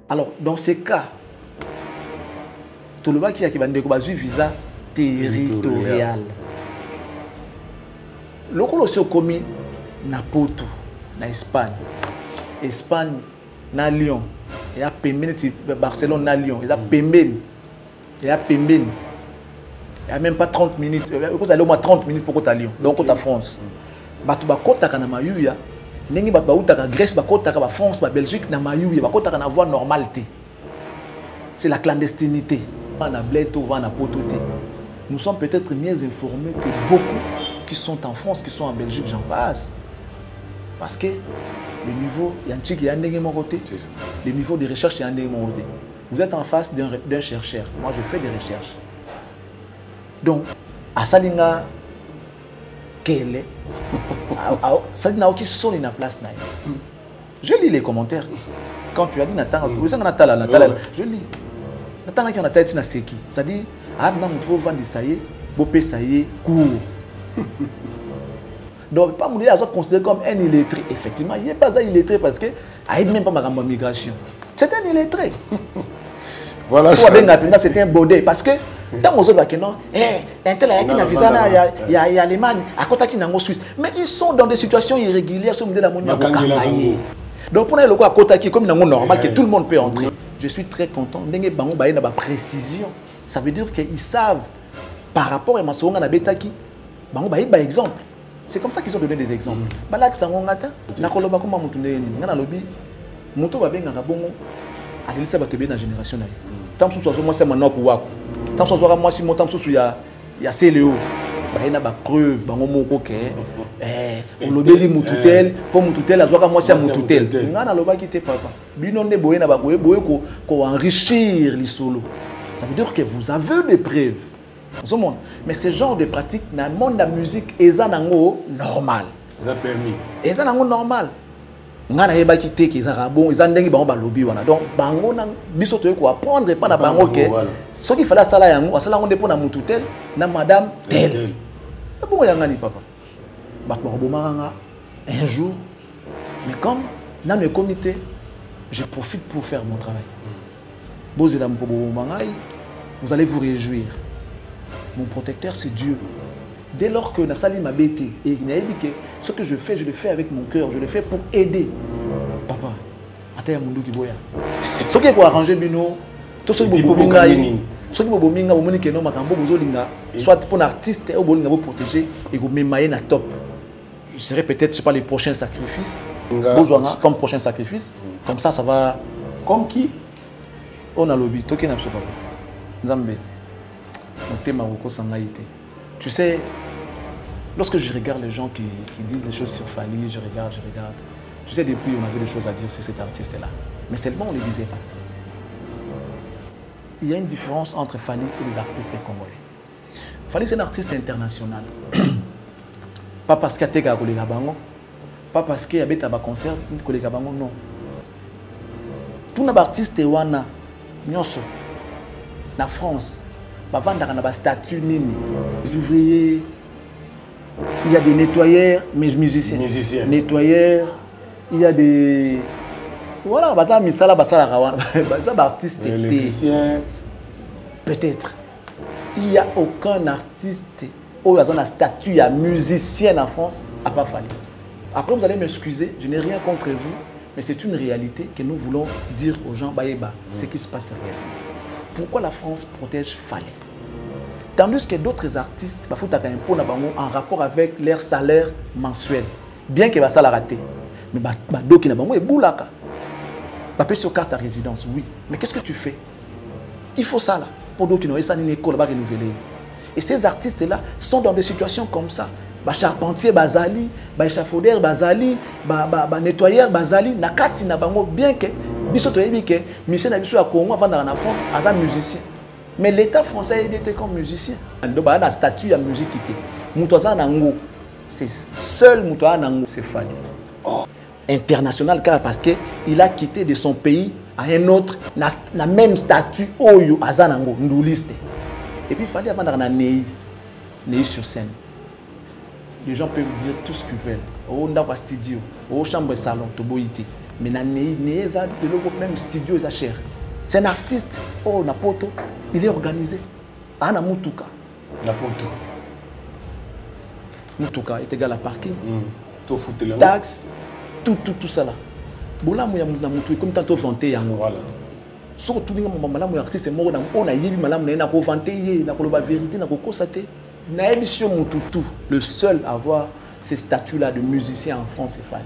Alors, dans ces cas, tout le monde qui a un visa territorial. Le coup aussi commis na Porto, na Espagne, na Lyon, il y a Pembeni, Barcelone na Lyon, il y a Pembeni, il y a même pas 30 minutes, vous allez au moins 30 minutes pour côté à Lyon, donc côté à France. Batu ba kota kana mayuya, nengi ba uta ka Grèce ba kota ka France, ba Belgique na mayuya, ba kota kana voie normalité. C'est la clandestinité. On a Bleto, on a Porto. Nous sommes peut-être mieux informés que beaucoup qui sont en France, qui sont en Belgique, j'en passe. Parce que le niveau, il y a un chic, il y a un côté. Le niveau de recherche, il y a un côté. Vous êtes en face d'un chercheur. Moi, je fais des recherches. Donc, à Salinga, quelle est Salinga qui sonne dans la place. Je lis les commentaires. Quand tu as dit Nathan, je lis. Nathan qui en a tête na seki. Ça dit, ah non, il faut vendre ça y est, bopé ça y est, court. Donc, pas me dire considéré comme un illettré. Effectivement, il n'est pas un illettré parce que il n'est même pas ma migration. C'est un illettré. Voilà. C'est un baudet parce que tant aux autres non, un tel qui n'a visa il y a Allemagne, à côté qui n'a pas Suisse, mais ils sont dans des situations irrégulières sur le monde. Donc pour le à côté qui comme normal que tout le monde peut entrer. Je suis très content. Dengue bango ba na ba précision. Ça veut dire qu'ils savent par rapport à ma songa na betaki bango ba exemple. C'est comme ça qu'ils ont donné des exemples. Balak sangongata na koloba kuma mutu ndeni ngana lobi mutu ba benga bongo alisa ba tebe na génération na ye. Tant sous moi c'est manoko wako. Tant sous moi si montam sous ya CLO. Ba na ba preuve bango moko ke on lobeli mututel pour mututel azwaka moi c'est mututel. Ngana loba ki te papa. Bino ne boye na ba boye ko enrichir l'isolo. Ça veut dire que vous avez des preuves. Mais ce genre de pratique dans le monde de la musique est normal. Ça permis. Et ça normal. Ngana yeba kité ki za bon ils ndengi bango ba lobby wana. Donc bango na biso to ko apprendre pas na bango ke ce qu'il fallait sala yango asala ngo pour na mututel na madame tel. Bon yangani papa. Ba ko bomanga un jour mais comme dans mes comités je profite pour faire mon travail. Bozela mko bomanga vous allez vous réjouir. Mon protecteur, c'est Dieu. Dès lors que Nassali m'a bêté et il m'a dit que ce que je le fais avec mon cœur, je le fais pour aider. Papa, attends, mon qui boya. Ce qui est arrangé, Bino, tout ce qui est bominga, ce qui est bominga, au moment que non, makambo bozolinga, soit pour un artiste, ou bolinga pour protéger et vous m'aimer na top. Je serai peut-être, je sais pas, les prochains sacrifices. Comme prochain sacrifice. Comme ça, ça va. Comme qui? On a lobby. Toké n'a pas papa. Nzambe. Tu sais, lorsque je regarde les gens qui disent des choses sur Fally, je regarde. Tu sais, depuis, on avait des choses à dire sur cet artiste-là. Mais seulement, on ne les disait pas. Il y a une différence entre Fally et les artistes congolais. Fally, c'est un artiste international. Pas parce qu'il y a des Gabango, pas parce qu'il y a des concert, non. Tous les artistes, wana, nyoso, la France, il statut nini, les ouvriers, il y a des nettoyeurs, mais musiciens. Nettoyeurs, il y a des. Voilà, baza misala basala rawan, baza artiste. Peut-être. Il n'y a aucun artiste où il y a un statut à musicien en France à pas Fally. Après, vous allez m'excuser, je n'ai rien contre vous, mais c'est une réalité que nous voulons dire aux gens, ce qui se passe réellement. Pourquoi la France protège Fally? Tandis que d'autres artistes en rapport avec leur salaire mensuel, bien que ça l'a raté, mais d'autres qui n'ont pas boulaka. Papier sur carte à résidence, oui. Mais qu'est-ce que tu fais? Il faut ça là. Pour d'autres qui n'ont pas une école, renouveler. Et ces artistes-là sont dans des situations comme ça. Charpentier Bazali, échafaudeur Bazali, nettoyeur Bazali, nakati na bango bien que biso toyebi que monsieur na biso ya Congo avant dans la France as musicien. Mais l'État français était comme musicien. Donc il y a un statut de musique qui était. Moutoza nango, c'est seul Moutoza nango, c'est Fally. International car parce que il a quitté de son pays à un autre, la même statut oyo azanango nduliste. Et puis Fally avant dans la Ney sur scène. Les gens peuvent dire tout ce qu'ils veulent. Au studio, au chambre salon, toboïté. Mais même studio est cher. C'est un artiste. Oh, Napoto, il est organisé. Ana Mutuka. Napoto. Mutuka est égal à parking. Taxe, tout ça là. Bola mouya mutu comme tantôt vanté yango. Voilà. Surtout les mamans artiste c'est mort on a yebi malam na ko vanté na ko ba vérité na ko constater. Na émission Mututu, le seul à avoir ces statuts là de musicien en France c'est Fally.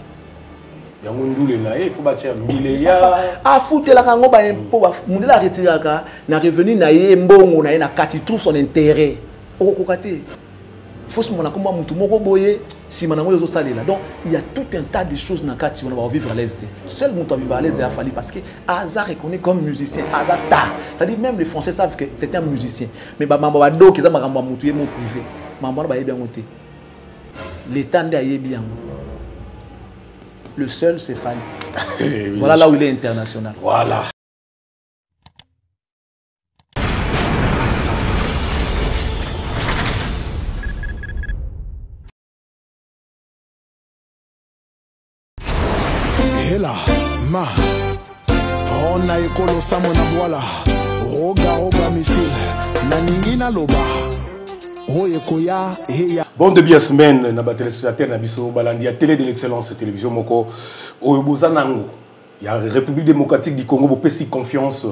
Yango ndule na il faut bâtir milliards. Ah fouté la kango ba impo ba mundela retiraka na revenu na ye mbongo na kati trouve son intérêt. Okokate. Faut se mona comme mutu moko boye si manango yozo salela. Donc il y a tout un tas de choses na kati on va vivre à l'aise. Seul mutu vivre à l'aise a Fally parce que Hazard reconnaît comme musicien, Hazard star. C'est-à-dire même les Français savent que c'est un musicien. Mais ba mamba do ki za makambo mutu ye mo privé. Mamba ba yebi ngote. L'état nde yebi yango. Le seul, c'est Fally. Voilà là où il est international. Voilà. Hela, ma, on a écolo samona voilà, roga missile, naningina loba. Bon début de semaine, na téléspectateur na biso balandi ya télé de l'excellence télévision moko oyobozanango ya République démocratique du Congo bopesi confiance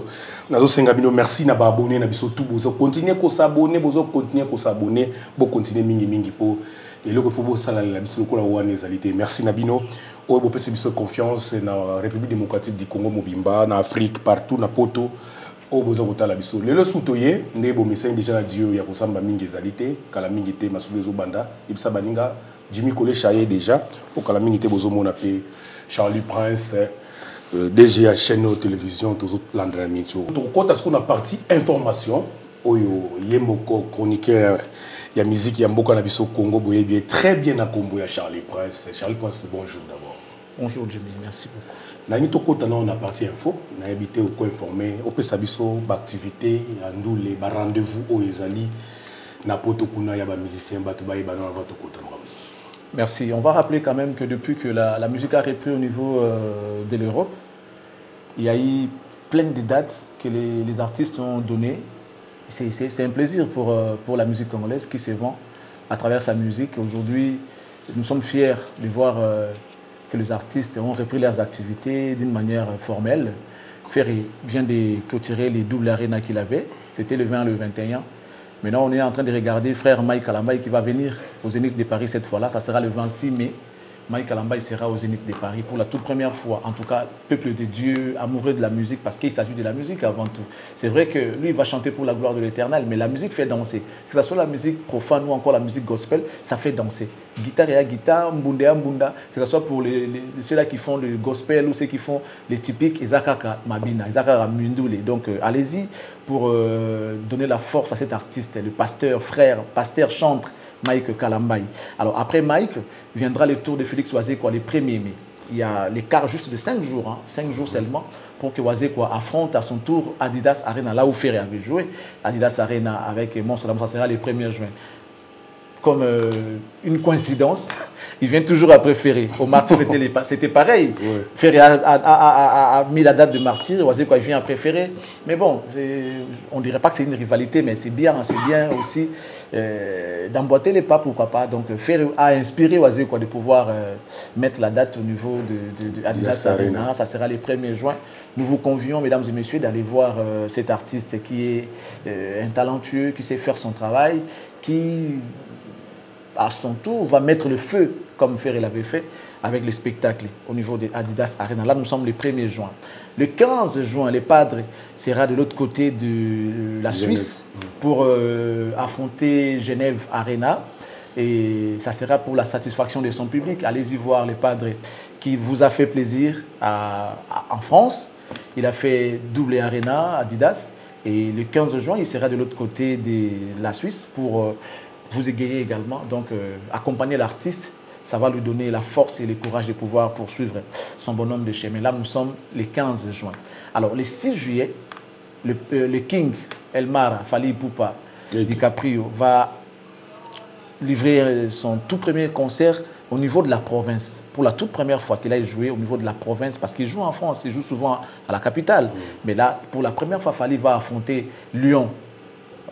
nazo senga bino merci na ba abonné na biso tout bozo continuer ko s'abonner bozo continuer ko s'abonner bo continuer mingi po et le faut bo sala la biso ko la wana ezalité merci na bino oyobopesi biso confiance na République démocratique du Congo mobimba na Afrique partout na poto. Au besoin de la biso. Le soutoyer, ne bo message déjà na Dieu ya kosamba mingi ezalité, kala mingi te masulezo banda, ibsa baninga Jimmy Kole chaye déjà, pour kala mingi te bozo mona pe Charlie Prince, DGA chaîne télévision tous autres landra mitio. Pour côté ce qu'on a parti information, oyo yemoko chroniqueur ya musique ya mboka na biso Congo boye bien très bien akombo ya Charlie Prince. Charlie Prince bonjour d'abord. Bonjour Jimmy, merci beaucoup. On a parti info, on a habité au coin informé, au Pesabiso, activité, les rendez-vous au Ezali, Napoto Kuna, Yaba musicien, Batubaï, Banon, votre côté. Merci. On va rappeler quand même que depuis que la musique a repris au niveau de l'Europe, il y a eu plein de dates que les artistes ont données. C'est un plaisir pour la musique congolaise qui se vend à travers sa musique. Aujourd'hui, nous sommes fiers de voir que les artistes ont repris leurs activités d'une manière formelle. Ferry vient de clôturer les doubles arénas qu'il avait. C'était le 20 et le 21. Maintenant, on est en train de regarder frère Mike Kalamba qui va venir au Zénith de Paris cette fois-là. Ça sera le 26 mai. Mike Kalamba sera au Zénith de Paris pour la toute première fois. En tout cas, peuple de Dieu, amoureux de la musique, parce qu'il s'agit de la musique avant tout. C'est vrai que lui, il va chanter pour la gloire de l'Éternel, mais la musique fait danser. Que ce soit la musique profane ou encore la musique gospel, ça fait danser. Guitare et guitare, mbunda mbunda, que ce soit pour ceux-là qui font le gospel ou ceux qui font les typiques, Ezakaka Mabina, Ezakaka Mundule. Donc, allez-y pour donner la force à cet artiste, le pasteur, frère, pasteur, chantre, Mike Kalambaï. Alors après Mike, viendra le tour de Félix Wazekwa le 1er mai. Il y a l'écart juste de 5 jours, 5 jours seulement, pour que Wazekwa affronte à son tour Adidas Arena, là où Ferry avait joué. Adidas Arena avec Monstre, ça sera le 1er juin. Comme une coïncidence, il vient toujours à préférer. Au martyr, c'était pareil. Ouais. Ferry a mis la date de martyr, Wazekwa il vient à préférer. Mais bon, on ne dirait pas que c'est une rivalité, mais c'est bien aussi d'emboîter les pas, pourquoi pas. Donc Ferry a inspiré Wazekwa de pouvoir mettre la date au niveau de Adidas Arena. Ça sera le 1er juin. Nous vous convions, mesdames et messieurs, d'aller voir cet artiste qui est un talentueux, qui sait faire son travail, qui à son tour va mettre le feu, comme Ferry l'avait fait, avec le spectacle au niveau de Adidas Arena. Là, nous sommes le 1er juin. Le 15 juin, le Padre sera de l'autre côté de la Suisse pour affronter Genève Arena. Et ça sera pour la satisfaction de son public. Allez-y voir le Padre qui vous a fait plaisir en France. Il a fait double Arena, Adidas. Et le 15 juin, il sera de l'autre côté de la Suisse pour vous égayer également. Donc, accompagner l'artiste, ça va lui donner la force et le courage de pouvoir poursuivre son bonhomme de chemin. Là, nous sommes le 15 juin. Alors, le 6 juillet, le King Elmar Fally Ipupa DiCaprio va livrer son tout premier concert au niveau de la province, pour la toute première fois qu'il a joué au niveau de la province, parce qu'il joue en France, il joue souvent à la capitale. Mais là, pour la première fois, Fally va affronter Lyon,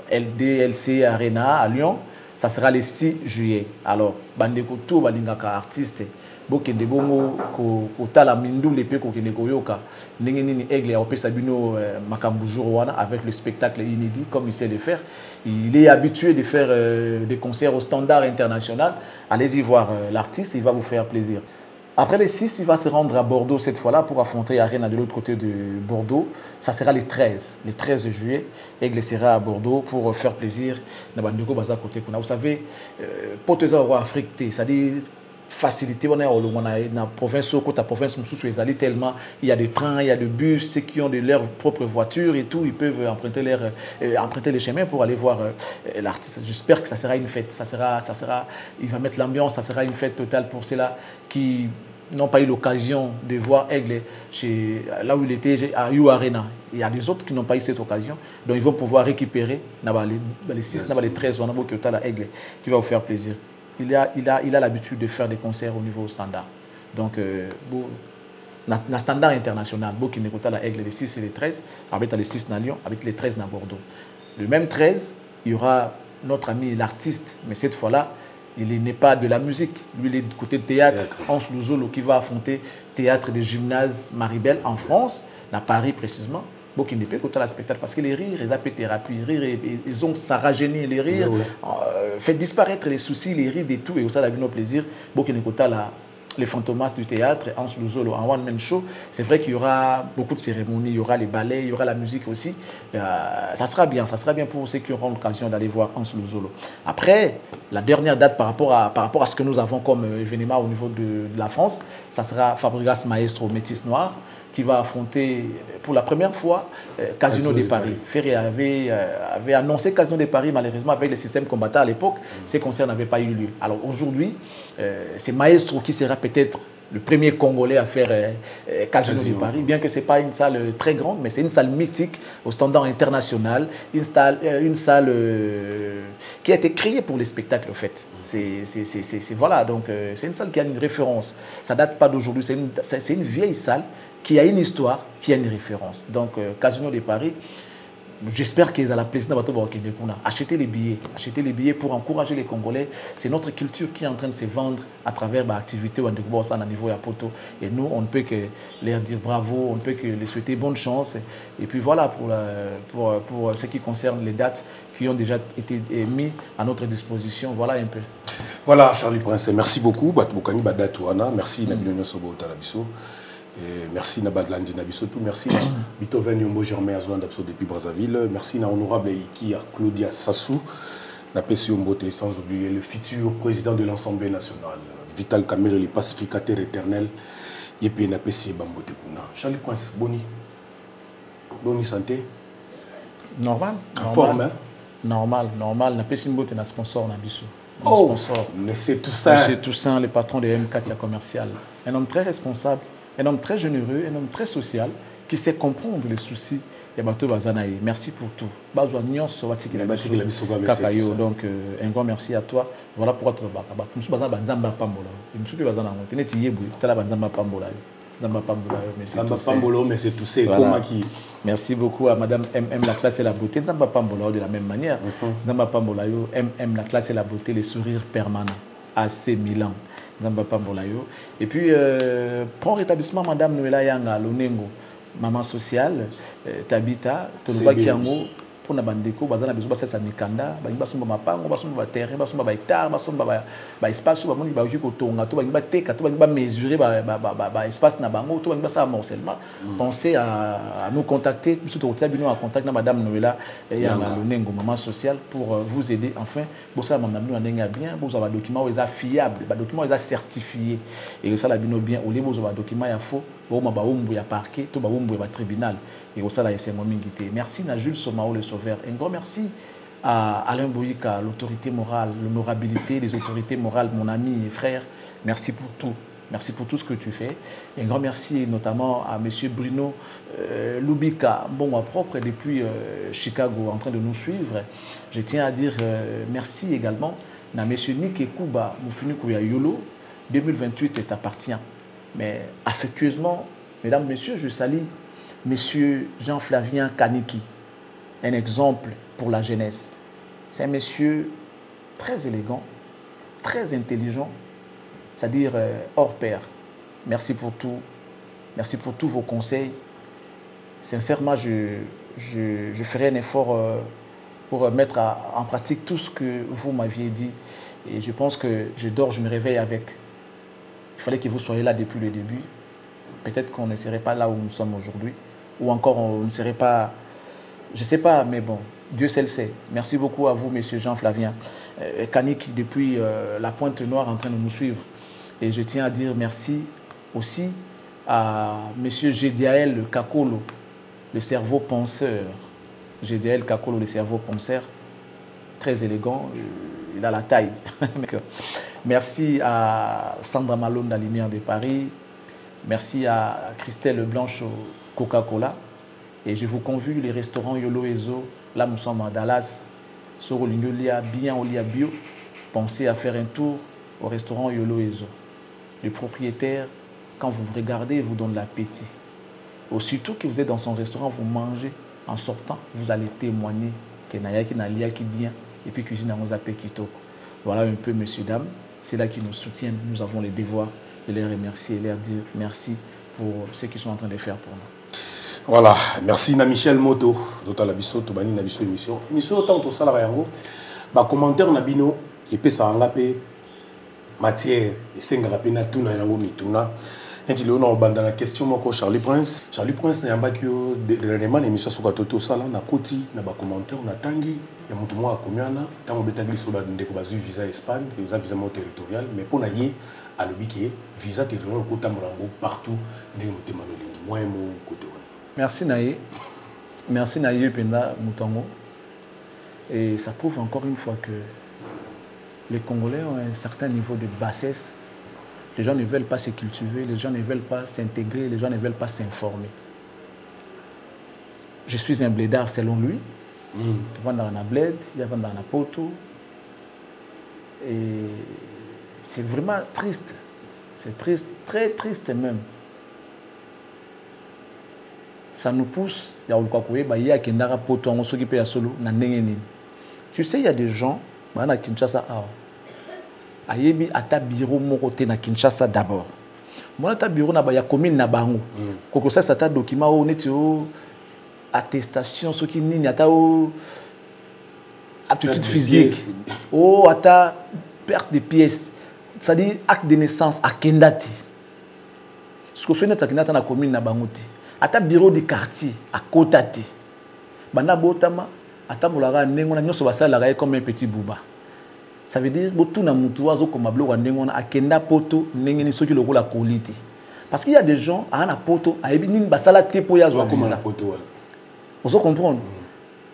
LDLC Arena à Lyon. Ça sera le 6 juillet. Alors, bandeko tout balingaka artiste. Bokende bongo ko tala mindu lepe ko kende koyoka. Ndenge nini Aigle a opé Sabino makambu jour wana avec le spectacle inédit comme il sait le faire. Il est habitué de faire des concerts au standard international. Allez-y voir l'artiste, il va vous faire plaisir. Après les 6, il va se rendre à Bordeaux cette fois-là pour affronter Arena de l'autre côté de Bordeaux. Ça sera les 13 juillet. Aigle sera à Bordeaux pour faire plaisir. Vous savez, pour les Afrique, c'est-à-dire facilité dans la province, la province tellement il y a des trains, il y a des bus, ceux qui ont de leur propre voiture et tout, ils peuvent emprunter les chemins pour aller voir l'artiste. J'espère que ça sera une fête, il va mettre l'ambiance, ça sera une fête totale pour ceux-là qui n'ont pas eu l'occasion de voir Aigle là où il était à U Arena. Il y a des autres qui n'ont pas eu cette occasion, donc ils vont pouvoir récupérer les 6, les 13, Aigle qui va vous faire plaisir. Il a l'habitude de faire des concerts au niveau standard. Donc, le standard international, qui n'est pas Aigle les 6 et les 13, avec les 6 à Lyon, avec les 13 à Bordeaux. Le même 13, il y aura notre ami l'artiste, mais cette fois-là, il n'est pas de la musique. Lui, il est du côté théâtre. Hans Luzolo qui va affronter théâtre de gymnase Maribel en France, à Paris précisément. Qui ne peut pas le spectacle parce que les rires, les apéthérapie, les rires, ils ont ça rajeunit les rires, fait disparaître les soucis, les rires et tout, et ça a nos plaisir. Qui ne pas les fantomas du théâtre, Hans Luzolo en one-man show. C'est vrai qu'il y aura beaucoup de cérémonies, il y aura les ballets, il y aura la musique aussi. Ça sera bien pour ceux qui auront l'occasion d'aller voir Hans Luzolo. Après, la dernière date par rapport à ce que nous avons comme événement au niveau de la France, ça sera Fabregas Maestro Métis Noir, qui va affronter pour la première fois Casino de Paris. Ferry avait annoncé Casino de Paris, malheureusement, avec le système combattant à l'époque, ces concerts n'avaient pas eu lieu. Alors aujourd'hui, c'est Maestro qui sera peut-être le premier Congolais à faire Casino de Paris, bien que ce n'est pas une salle très grande, mais c'est une salle mythique au standard international, une salle qui a été créée pour les spectacles, en fait. Voilà, donc c'est une salle qui a une référence. Ça ne date pas d'aujourd'hui, c'est une vieille salle qui a une histoire, qui a une référence. Donc, Casino de Paris, j'espère qu'ils ont la plaisir d'acheter les billets pour encourager les Congolais. C'est notre culture qui est en train de se vendre à travers l'activité au niveau de Poto. Et nous, on ne peut que leur dire bravo, on ne peut que les souhaiter bonne chance. Et puis voilà pour ce qui concerne les dates qui ont déjà été mises à notre disposition. Voilà un peu. Voilà, Charlie Prince, merci beaucoup. Merci Nabino Sobo Talabiso. Merci Nabadlandi Nabiso, merci Beethoven Yombo Germain Azouan depuis Brazzaville, merci na honorable Iki Claudia Sassou, na Pessi Yombote, sans oublier le futur président de l'Assemblée nationale, Vital Kamerhe, le pacificateur éternel, Yepé na Pessi Bambote Kuna. Charlie Prince, boni santé? Normal. En forme, hein? Normal. Na Pessi Yombote na sponsor Nabiso. Sponsor. Mais c'est tout ça. C'est tout ça, le patron de M4 Commercial. Un homme très responsable. Un homme très généreux, un homme très social, qui sait comprendre les soucis. Merci pour tout. Donc, un grand merci à toi. Voilà pourquoi tu Merci beaucoup à Madame MM La Classe et la Beauté. De la même manière. MM La Classe et la Beauté, les sourires permanents. AC Milan. Et puis, prends rétablissement Madame Noëlla Yanga, Lonengo, maman sociale, Tabita, Toloba Kiango, pour Nabandeko, Bazana Bezo, Bassa Mikanda, Basumba Mapango, Basumba Terre, Basumba Hectare, Basumba Espace, Bamoni Bajuko Tonga, Toba Teka, Toba mesurer espace Nabango, Toba Bassa morcellement. Pensez à nous contacter, surtout à contacter Madame Noëlla Yanga, Lonengo, maman sociale, pour vous aider. Enfin, Bossa Madame Noëlla bien, vous avez un document fiable, un document certifié. Et ça, la bien, au lieu de un document faux, vous avez un parquet, vous avez un tribunal. Et ça, c'est mon mingité. Merci à Jules Somao, le sauveur. Un grand merci à Alain Bouyika, l'autorité morale, l'honorabilité des autorités morales, mon ami et frère. Merci pour tout. Merci pour tout ce que tu fais. Et un grand merci notamment à M. Bruno Lubika, bon moi propre depuis Chicago, en train de nous suivre. Je tiens à dire merci également à M. Nick Kuba Mufuniku Yolo, 2028 t'appartient. Mais affectueusement, mesdames, messieurs, je salue monsieur Jean-Flavien Kaniki, un exemple pour la jeunesse. C'est un monsieur très élégant, très intelligent, c'est-à-dire hors pair. Merci pour tout. Merci pour tous vos conseils. Sincèrement, je ferai un effort pour mettre en pratique tout ce que vous m'aviez dit. Et je pense que je dors, je me réveille avec. Il fallait que vous soyez là depuis le début. Peut-être qu'on ne serait pas là où nous sommes aujourd'hui. Ou encore, on ne serait pas... Je ne sais pas, mais bon, Dieu seul sait. Merci beaucoup à vous, monsieur Jean-Flavien Kaniki, depuis la Pointe Noire, en train de nous suivre. Et je tiens à dire merci aussi à monsieur Gédiaël Kakolo, le cerveau penseur. Gédiaël Kakolo, le cerveau penseur. Très élégant, il a la taille. Merci à Sandra Malone de la Lumière de Paris. Merci à Christelle Blanche au Coca-Cola. Et je vous convie les restaurants Yolo Ezo. Là, nous sommes à Dallas. Sur Olignolia, bien Olia Bio. Pensez à faire un tour au restaurant Yolo Ezo. Le propriétaire, quand vous regardez, il vous donne l'appétit. Aussitôt que vous êtes dans son restaurant, vous mangez. En sortant, vous allez témoigner que Nayaki Naliaki bien. Et puis cuisine à Mozapé Kitoko. Voilà un peu, messieurs, dames. C'est là qui nous soutiennent. Nous avons le devoir de les remercier et leur dire merci pour ce qu'ils sont en train de faire pour nous. Voilà, merci na Michel Moto. D'autres la biso, tobani na biso émission. Émission autant to sala yango. Ba commentaire na bino et puis ça engapé matière et senga rapena tuna yango mituna. Nti le on banda na question moko Charlie Prince. Charlie Prince na yamba kyo dernièrement émission suka toto sala na koti na ba commentaire na tangi ya mutu mo akomiana tango betagli so ba ndeko bazu visa Espagne, visa visa mo territorial mais pour na ye à l'obiki visa territorial ko tamorango partout ndenge mutema lolingi moi mo côté. Merci Naye. Merci Naye Penda Moutango. Et ça prouve encore une fois que les Congolais ont un certain niveau de bassesse. Les gens ne veulent pas se cultiver, les gens ne veulent pas s'intégrer, les gens ne veulent pas s'informer. Je suis un blédard selon lui. Tu vas dans la bled, il y a dans la poto. Et c'est vraiment triste. C'est triste, très triste même. Ça nous pousse, tu sais, il y a des gens, à Kinshasa, ayebi ata bureau moko te na Kinshasa d'abord. Moi ata bureau na ba ya commune na bango. Koko ça ta document o neti o attestation ce qui nini ata o aptitude physique. Oh ata perte de pièces. C'est-à-dire acte de naissance à Kendati. Ce que fait na na commune na bango te. Ata bureau de quartier à Kotati. Bana botama ata molara nengo na nyoso basala la comme un petit bouba. Ça veut dire que tout le monde a kenda poto nengeni soki loko la qualité. Parce qu'il y a des gens à un poto à ebini basala tepo ya zo visa. Vous comprenez?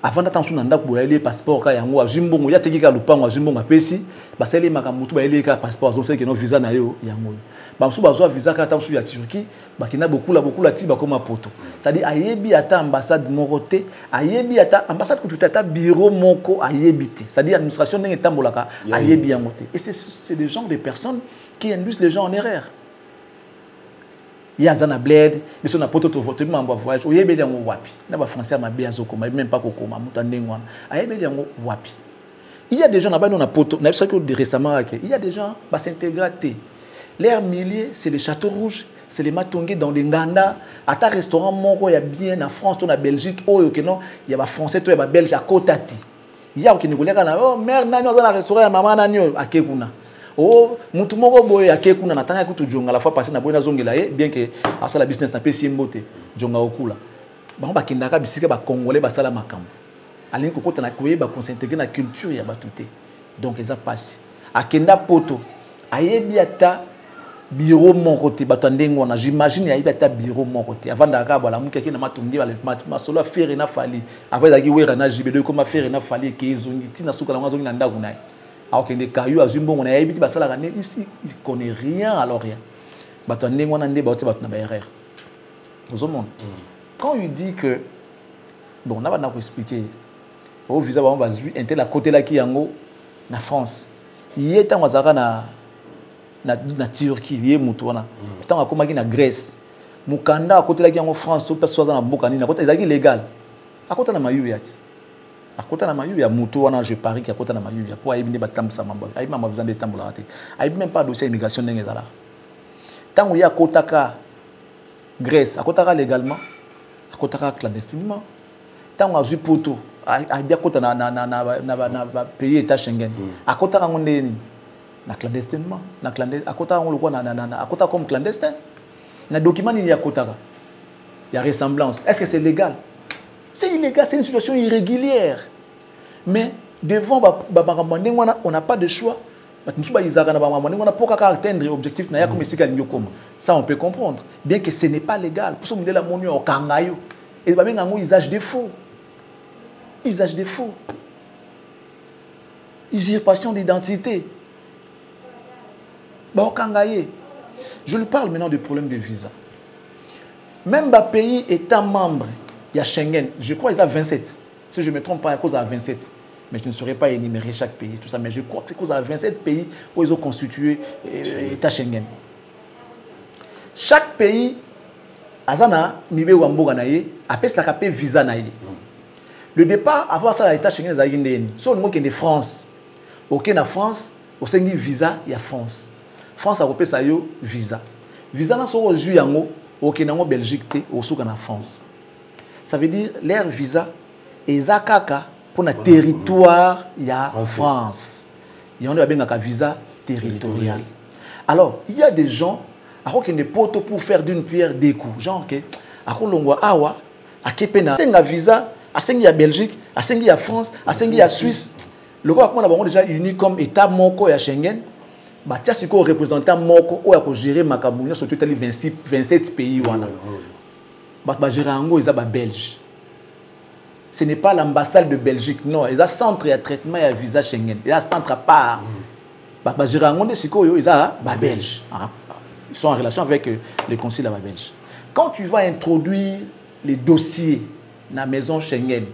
Avant d'attention nanda ko aller passeport ka yango azumbongo ya teki ka lupango azumbongo apesi basali makamutu ba ele ka passeport zo seki no visa na yo yango. Ba msu bazo visa ka tamsu ya Turquie bakina beaucoup la tiba comme poto. C'est-à-dire ayebi ata ambassade moroté, ayebi ata ambassade ko tutata bureau moko ayebité. C'est-à-dire administration ndenge tambolaka ayebi yango te. Et c'est des gens des personnes qui induisent les gens en erreur. Il y a Zana Bled, mais si on a poto to voter même en voyage, oyebi yango wapi. Na ba français ma bien zokoma même pas kokoma mutandengwana. Ayebi yango wapi. Il y a des gens là-bas on a poto, na ça que récemment il y a des gens ba s'intégrer. L'air millier, c'est les Châteaux Rouges, c'est les Matongé dans les Nganda. À ta restaurant, il y a bien en France, en Belgique, il y a des Français, il y a des Belges à Kotati. Il y a des Congolais qui disent oh, merde, dans le restaurant, maman, à Kekuna. Oh, Moutoumoko boy à Kekuna, n'attendez que tu jonga la fois passée, n'a pas eu bien que à ça la business n'a pas si mboté, jonga okula. Bah on va kindaka bisika ba Congolais ba sala makambo. Aline koko tana koye ba s'intégrer na culture ya ba touté. Donc ça passe. À Kenda poto, ayebi ata bureau mon côté batandengona j'imagine il y a ta bureau mon côté avant d'arriver la muke qui na matungi ba ma solo faire na fali après daki wera na jibedo comme faire na fali ke izongi tina suka na ngazongi na ndaku nayi alors que des cailloux azumbo on a habité basala gané ici il connaît rien alors rien batandengona ndé ba na ba erreur au monde quand il dit que bon on va na expliquer au visa ba on va zui intel à côté là qui yango na France il est en wazaka na Turquie yé mutuana tant à komaki na Grèce mukanda à côté la en France tout soit dans la bokani na côté ezaki légal à côté na mayu yati à côté na mayu ya mutuana je parie qui à côté na mayu ya pour aibine batam sa mamba aibine ma besoin de tambola raté aibine même pas dossier immigration n'engezala tant où ya kotaka Grèce à kotaka légalement à kotaka clandestinement tant où a ju poto a bien kota na pays état Schengen à kotaka ngondeni na clandestinement na clandestin à kotaka ngolo na à kotaka comme clandestin na document il y a kotaka il y a ressemblance est-ce que c'est légal? C'est illégal, c'est une situation irrégulière. Mais devant on n'a pas de choix. On n'a pas atteindre l'objectif. Ça, on peut comprendre. Bien que ce n'est pas légal. Pour ça, on a monnaie au Kangayo. Et il y a un usage de faux. Usage de faux. Usurpation d'identité. Je lui parle maintenant du problème de visa. Même le pays étant membre, il y a Schengen, je crois qu'ils ont 27. Si je ne me trompe pas, il y a cause à 27. Mais je ne saurais pas énumérer chaque pays, tout ça. Mais je crois que c'est cause à 27 pays où ils ont constitué l'État Schengen. Chaque pays, Azana, Nibe Wambo Ganaye, appelle ça un visa naïe. Le départ, avant ça, l'État Schengen, c'est une chose qui est de France. Ok, na France, au sein du visa, il y a France. France a repéré ça, visa. Visa, n'a pas aujourd'hui ok, na Belgique, au sous en France. Ça veut dire leur visa et zakaka pour le territoire il y a France. Il y a un visa territorial. Alors, il y a des gens qui ont des potes pour faire d'une pierre deux coups. Genre que awa a kepena un visa à Sengi à Belgique, à Sengi à France, à Sengi à Suisse. Le gars qu'on a déjà uni comme État moko à Schengen. Bah tiens c'est quoi représentant moko ou à gérer Makabunya sur tout 27 pays wana. Belge. Ce n'est pas l'ambassade de Belgique, non. Il y a un centre de traitement et un visa Schengen. Il y a un centre à part. Belge. Ils sont en relation avec le consulat belge. Quand tu vas introduire les dossiers dans la maison Schengen,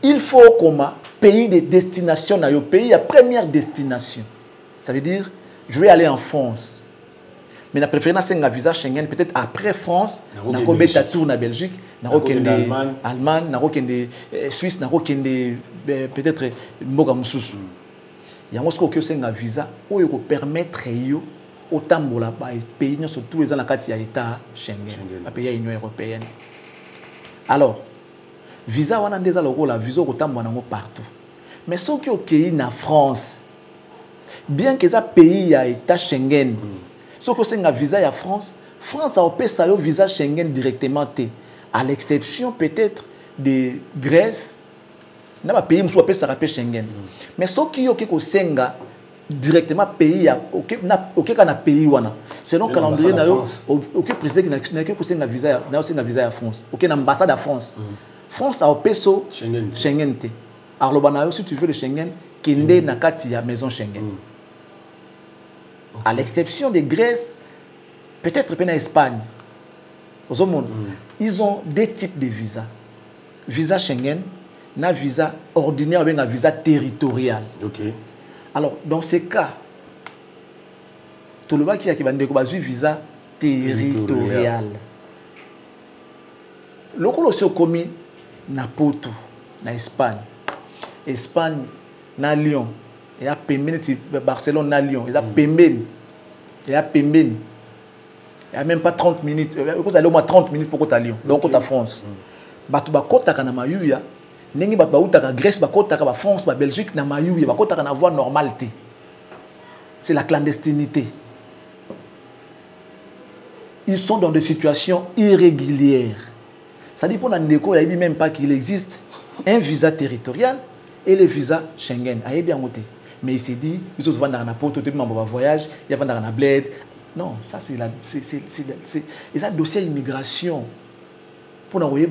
il faut comme pays de destination, pays à première destination. Ça veut dire, je vais aller en France. Mais la préférence c'est un visa Schengen peut-être après France, na ko beta tour na Belgique, na ko kende Allemagne, na ko kende Suisse, na ko kende peut-être mboka mususu. Yango ce que c'est un visa oyo ko permettre yo otambola ba pays surtout les na kati ya état Schengen, ba pays ya Union européenne. Alors, visa wana ndeza lokola visa ko tambola nango partout. Mais ce qui est na France, bien que ça pays ya état Schengen ce que c'est un visa à France, France a opéré ça au visa Schengen directement, à l'exception peut-être de Grèce, n'a pas payé monsieur ça rappelle Schengen. Mais ce qui est au Senga directement pays OK kana pays wana. Selon calendrier na yo OK président qui n'a que pour un visa à France. OK l'ambassade à France. France a opéré ça Schengen. Alors le banayo si tu veux le Schengen kende na kati ya maison Schengen. Okay. À l'exception de Grèce, peut-être en Espagne, aux monde, ils ont deux types de visas. Visa Schengen, un visa ordinaire ou un visa territorial. Okay. Alors, dans ces cas, tout le monde qui a un visa territorial. Le coup c'est commis na Porto, na Espagne. Espagne, na Lyon. Il y a Barcelone à Lyon. Il y a Pemben. Il y a Pemben. Il n'y a même pas 30 minutes. Vous allez au moins 30 minutes pour aller à Lyon. Donc, à France. Batu bakota kana mayuya. Nengi batu bauta Grèce bakota ka France, ba Belgique na mayuya. Bakota kana voie normalité. C'est la clandestinité. Ils sont dans des situations irrégulières. Ça dit pour Nandeko, il n'y a même pas qu'il existe un visa territorial et le visa Schengen. Il y a bien noté. Mais il s'est dit, ils ont vendu dans la porte, ils ont voyage, ils ont vendu dans la bled. Non, ça c'est un dossier immigration. Pour nous voyez,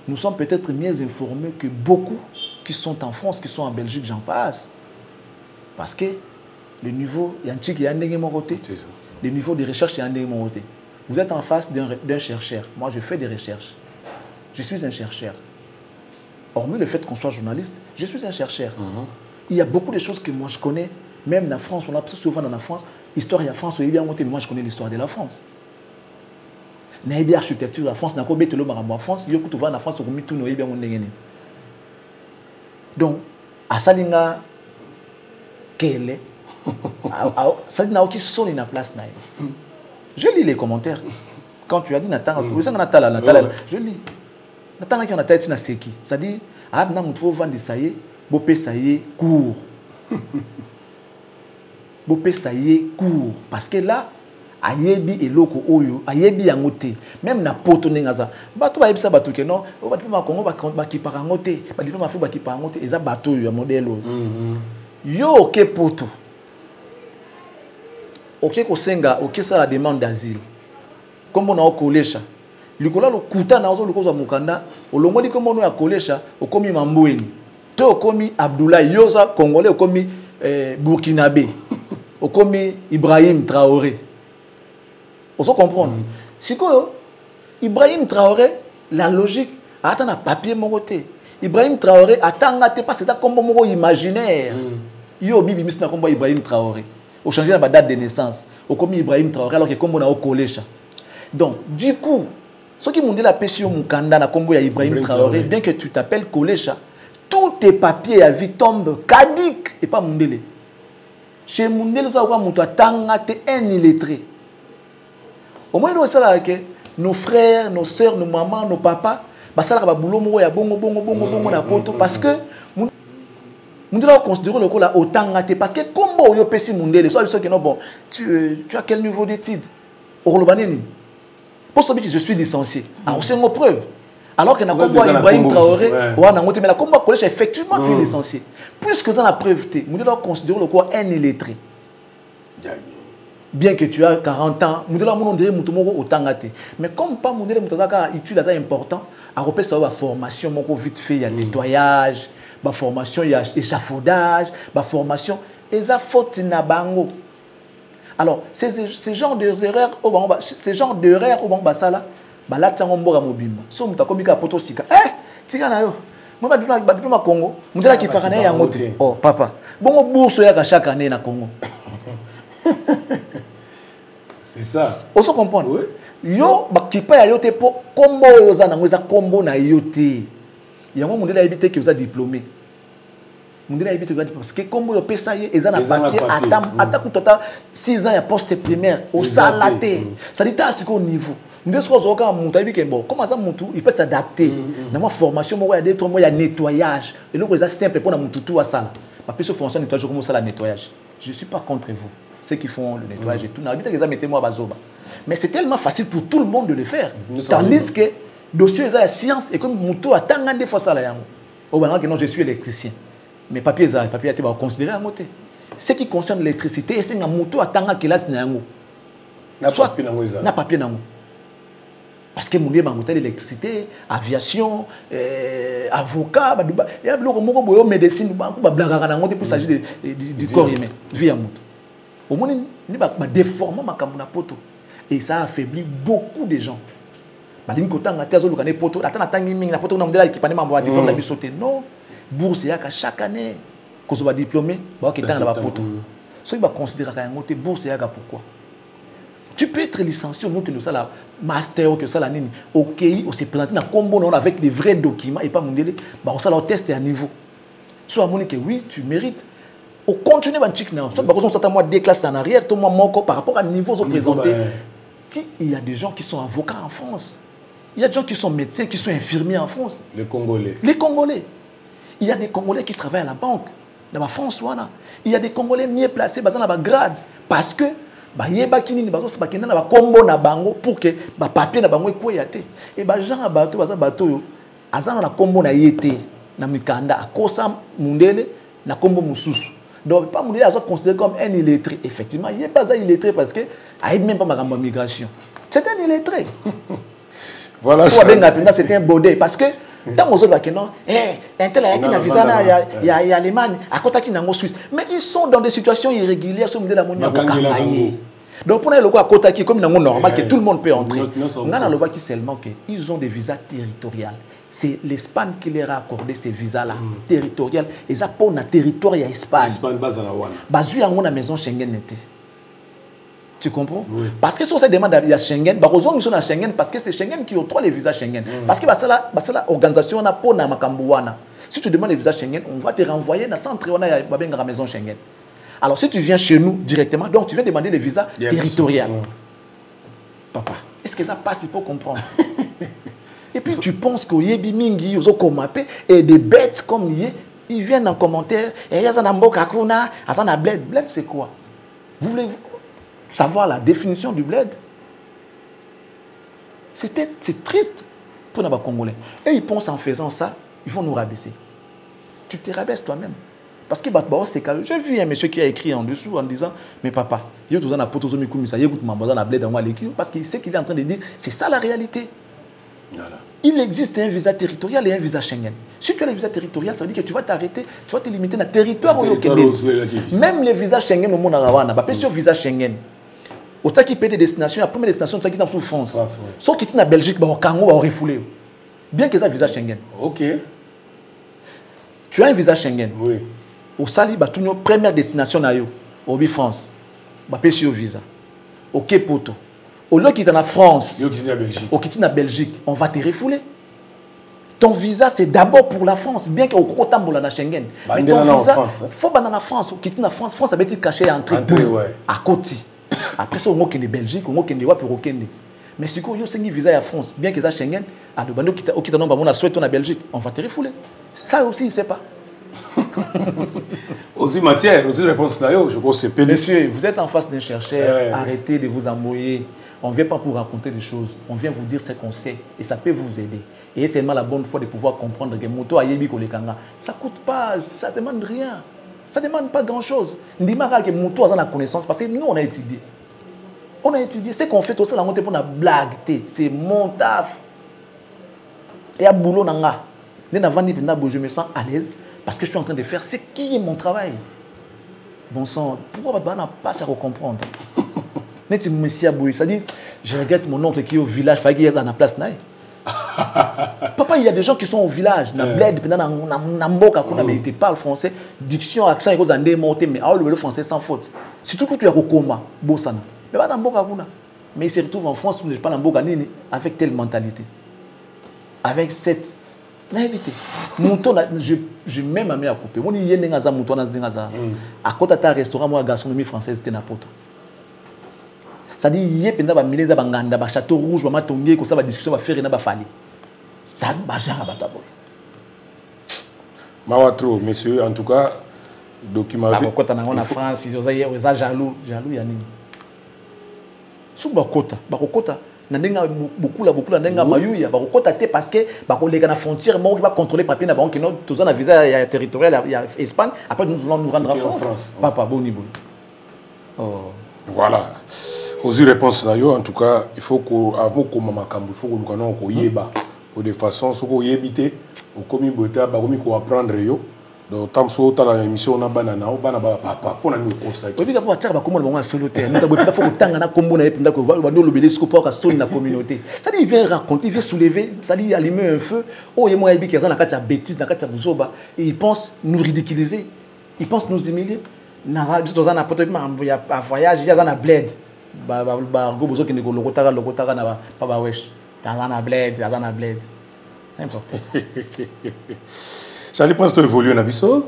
nous sommes peut-être mieux informés que beaucoup qui sont en France, qui sont en Belgique, j'en passe. Parce que le niveau, il y a un petit qui est le niveau de recherche est un côté. Vous êtes en face d'un chercheur. Moi, je fais des recherches. Je suis un chercheur. Hormis le fait qu'on soit journaliste, je suis un chercheur. Il y a beaucoup de choses que moi je connais. Même la France, on a souvent dans la France, l'histoire de la France, mais moi je connais l'histoire de la France. Il y a l'architecture de la France, il y a la France, il y a tout la France, il y a tout le monde. Donc, à Salinga, quelle est Salinga qui sont dans la place. Je lis les commentaires. Quand tu as dit Nathan, je lis. Nathan qui en a tête na seki. Ça dit ah na mutu vendre ça y est, bopé ça y est court. Bopé ça y est court parce que là ayebi eloko oyo, ayebi yangote. Même na poto nengaza. Bato ba yebisa bato ke non, o bato ma Congo ba ki parangote, ba diplôme Afrique ba ki parangote, eza bato yo ya modèle oyo. Yo ke poto. OK ko senga, OK ça la demande d'asile. Comme on a au collège. Likola lo kuta na ozo lokoza mukanda olongoli komo no ya kolesha okomi Mambweni to okomi Abdoulaye Yoza Congolais okomi Burkinabé okomi Ibrahim Traoré. On se comprendre. Siko Ibrahim Traoré la logique attend na papier mon côté. Ibrahim Traoré attend te pas c'est ça comme mon imaginaire. Yo bibi misna comme Ibrahim Traoré. Au changer la date de naissance okomi Ibrahim Traoré alors que comme on a au kolesha. Donc du coup ce qui m'ont dit la pétion Mukanda na Combo ya Ibrahim Traoré, bien que tu t'appelles Kolecha, tous tes papiers à vie tombent caduques et pas Mundele. Chez Mundele, ça va mouta tanga te un illettré. Au moins nous ça que nos frères, nos sœurs, nos mamans, nos papas, bah ça là ba boulot mo ya bongo na poto parce que Mundele considère le là autant te parce que combo yo pesi Mundele, soit ceux qui non bon, tu as quel niveau d'études? Orlobaneni. Pour ce que je suis licencié. Alors c'est une preuve. Alors que Ibrahim Traoré, mais la combat collège effectivement tu es licencié. Puisque ça la preuve, nous devons considérer le quoi un illettré. Bien que tu as 40 ans, nous devons dire autant gâté. Mais comme pas nous devons utile c'est important, à repérer ça la formation mon vite fait il y a nettoyage, la formation il y a échafaudage, la formation et ça faute na bango. Alors, ces genres d'erreurs, ces genres d'erreurs au Bamba Sala, là, tu as un bon mobimba. Si tu as commis un poteau sika, tu as un moi, je suis Congo, je suis qui parle à côté. Oh, papa, bon, bourse chaque année na Congo. C'est ça. On se comprend. Yo, qui paye à yote pour combo, yoza na ngoza combo na yote. Il y a un moment où habité que vous a diplômé. Parce que comme vous avez ça, ils ont un papier à 6 ans, il y a poste primaire, au salaté. Ça dit à ce niveau. Nous sommes bon, comment ça, il peut s'adapter. Dans ma formation, il y a nettoyage. Et donc, c'est simple pour nous tout à ça. Ma plus formation nettoyage, comment ça, le nettoyage. Je ne suis pas contre vous, ceux qui font le nettoyage et tout. Mais c'est tellement facile pour tout le monde de le faire. Tandis que, dossier, il y a science et comme Moutou a tant de fois ça. Non, je suis électricien. Mais papier ça papier tu vas considérer à côté. Ce qui concerne l'électricité c'est un moto à tanga classe na yango. Na papier nango. Parce que mon moto l'électricité, aviation, avocat, il y a beaucoup de médecine ba blaga nango pour s'agir du corps humain, via moto. Au moins ni ba déformer makambo na poto et ça affaiblit beaucoup de gens. Ba lingi kotanga tezo lokane poto, atana tangi mingi na poto na mdela équipement ma diplôme na bisoté. Non. Bourse chaque année qu'on soit diplômé bah qui dans la poto ceux qui va considérer que bourse pourquoi tu peux être licencié au que nous ça la master que ça la nini OK on s'est planté dans combo non avec les vrais documents et pas mon délai bah on ça leur test à niveau soit mon que oui tu mérites au continuer ban chic non soit parce qu'on s'attend moi des classes en arrière tout moi par rapport à niveau sont présentés il y a des gens qui sont avocats en France il y a des gens qui sont médecins qui sont infirmiers en France les Congolais il y a des Congolais qui travaillent à la banque, dans la France. Il y a des Congolais mieux placés dans la grade. Parce que, il y a des combo na bango pour que les papiers na bango soient yate. Et les gens ont la combo na yete, na mikanda, à kosa mundele, na combo mususu. Donc, pas mundele, ils sont considérés comme un illettré. Effectivement, il n'est pas un illettré parce qu'il n'y a même pas ma migration. C'est un illettré. Voilà ça. C'est un baudet parce que, tant aux autres qui non, un tel qui n'a visa il y a Allemagne, à côté qui n'a Suisse. Mais ils sont dans des situations irrégulières sur le modèle de la monnaie. Donc pour les locaux à Kota qui comme normal que tout le monde peut entrer. On a le qui seulement qu'ils ont des visas territoriaux. C'est l'Espagne qui leur a accordé ces visas-là territoriaux. Et ça pour le territoire il y a Espagne. Espagne base à la Wana. Basu a une maison Schengen n'était. Tu comprends? Oui. Parce que si on se demande à Schengen, ils sont à Schengen parce que c'est Schengen qui octroie les visas Schengen. Parce que c'est l'organisation pour na Makambouana. Si tu demandes les visas Schengen, on va te renvoyer dans le centre où on a la maison Schengen. Alors si tu viens chez nous directement, donc tu viens demander les visas territoriaux. Papa, est-ce que ça passe? Il faut comprendre. Et puis tu penses qu'il y a des mingi, et des bêtes comme ils viennent en commentaire, et il y a un mboka kuna, un bled. Bled c'est quoi? Vous voulez savoir la définition du bled? C'est triste pour les Congolais. Et ils pensent en faisant ça, ils vont nous rabaisser. Tu te rabaisses toi-même. Parce que j'ai vu un monsieur qui a écrit en dessous en disant mais papa, parce qu'il sait qu'il est en train de dire c'est ça la réalité. Voilà. Il existe un visa territorial et un visa Schengen. Si tu as le visa territorial, ça veut dire que tu vas t'arrêter, tu vas te limiter dans le territoire où il y a. Même les visas Schengen au monde arabe, pas sur visa Schengen. Au temps qui paie des destinations, la première destination, c'est qui est en France. Sauf qui est en Belgique, au Congo, au refoulé. Bien que ça visa Schengen. Ok. Tu as un visa Schengen. Oui. Au Sali, tu as une première destination au France. Tu paie sur visa. Au Kepoto. Au lieu qui est en France. Au qui est en Belgique. On va te refouler. Ton visa, c'est d'abord pour la France, bien qu'il y ait un Schengen. Mais ton visa, il faut aller en France. Qui est en France, France, ça veut dire caché à entrer à côté. Après ça, on va en Belgique, on va en Europe, on va en mais si on a un visa à France, bien que ça Schengen, à de bando qui t'a souhaité en Belgique, on va te refouler. Ça aussi, il ne sait pas. Aussi matière, aussi réponse là, je pense que c'est Monsieur, vous êtes en face d'un chercheur, arrêtez de vous embrouiller. On ne vient pas pour raconter des choses, on vient vous dire ce qu'on sait et ça peut vous aider. Et c'est seulement la bonne foi de pouvoir comprendre que moto a yebi kolekanga. Ça ne coûte pas, ça ne demande rien. Ça ne demande pas grand-chose. On dit que moto a la connaissance parce que nous, on a étudié. On a étudié. Ce qu'on fait, tout ça, la montée pour la blague. C'est mon taf. Et à boulot, je me sens à l'aise parce que je suis en train de faire ce qui est mon travail. Bon sang, pourquoi on n'a pas à comprendre? Ça dit, je regrette mon oncle qui est au village, il qu'il y ait dans la place. Papa, il y a des gens qui sont au village, dans bled, mais ils parlent français, diction, accent, ils ont des mots, mais le français sans faute. Surtout que tu es au coma, Bossana. Mais ils se retrouvent en France, je parle en Boga avec telle mentalité. Avec cette naïveté. Je mets ma mère à couper. On y a un mouton à côté de un restaurant, moi, gastronomie française, c'était n'importe. Ça dit, il y a des milliers de banganda, des châteaux rouges, des matongés, que ça va discussion, va faire une bafali. Ça va jamais à boy. Mawatro, messieurs, en tout cas, document. Quand on est en France, ils sont jaloux, jaloux, yani. Sous Bakota, nandenga beaucoup la nandenga mayuya, Bakota te parce que les gars na frontière, moi qui va contrôler papier na banque, non, tous un visa territorial, il y a Espagne. Après nous voulons nous rendre en France. Papa, bon niveau. Oh. Voilà. Aux réponses en tout cas, il faut qu'avant qu'on m'accambe, il faut que nous yeba pour des façons ce qu'on yébite, au commis bota, baromi qu'on apprendre yo. Donc tant que tu as la émission on a banana, on banana papa pour nous constater. Oui, d'abord tu as comment le moment solo terre. Nous avons faut tant na combo na epinda ko va nous l'obélisque pour que sonne la communauté. Ça dit il vient raconter, il vient soulever, ça dit allumer un feu. Oh il moi qui a na kati bêtise, na kati buzoba et il pense nous ridiculiser. Il pense nous humilier. Na biso za na peut-être un voyage, il y a na bled. Go bozo ki ne ko lokotaka na papa wesh. Dans bled, n'importe. Charlie pense que tu évolues na biso,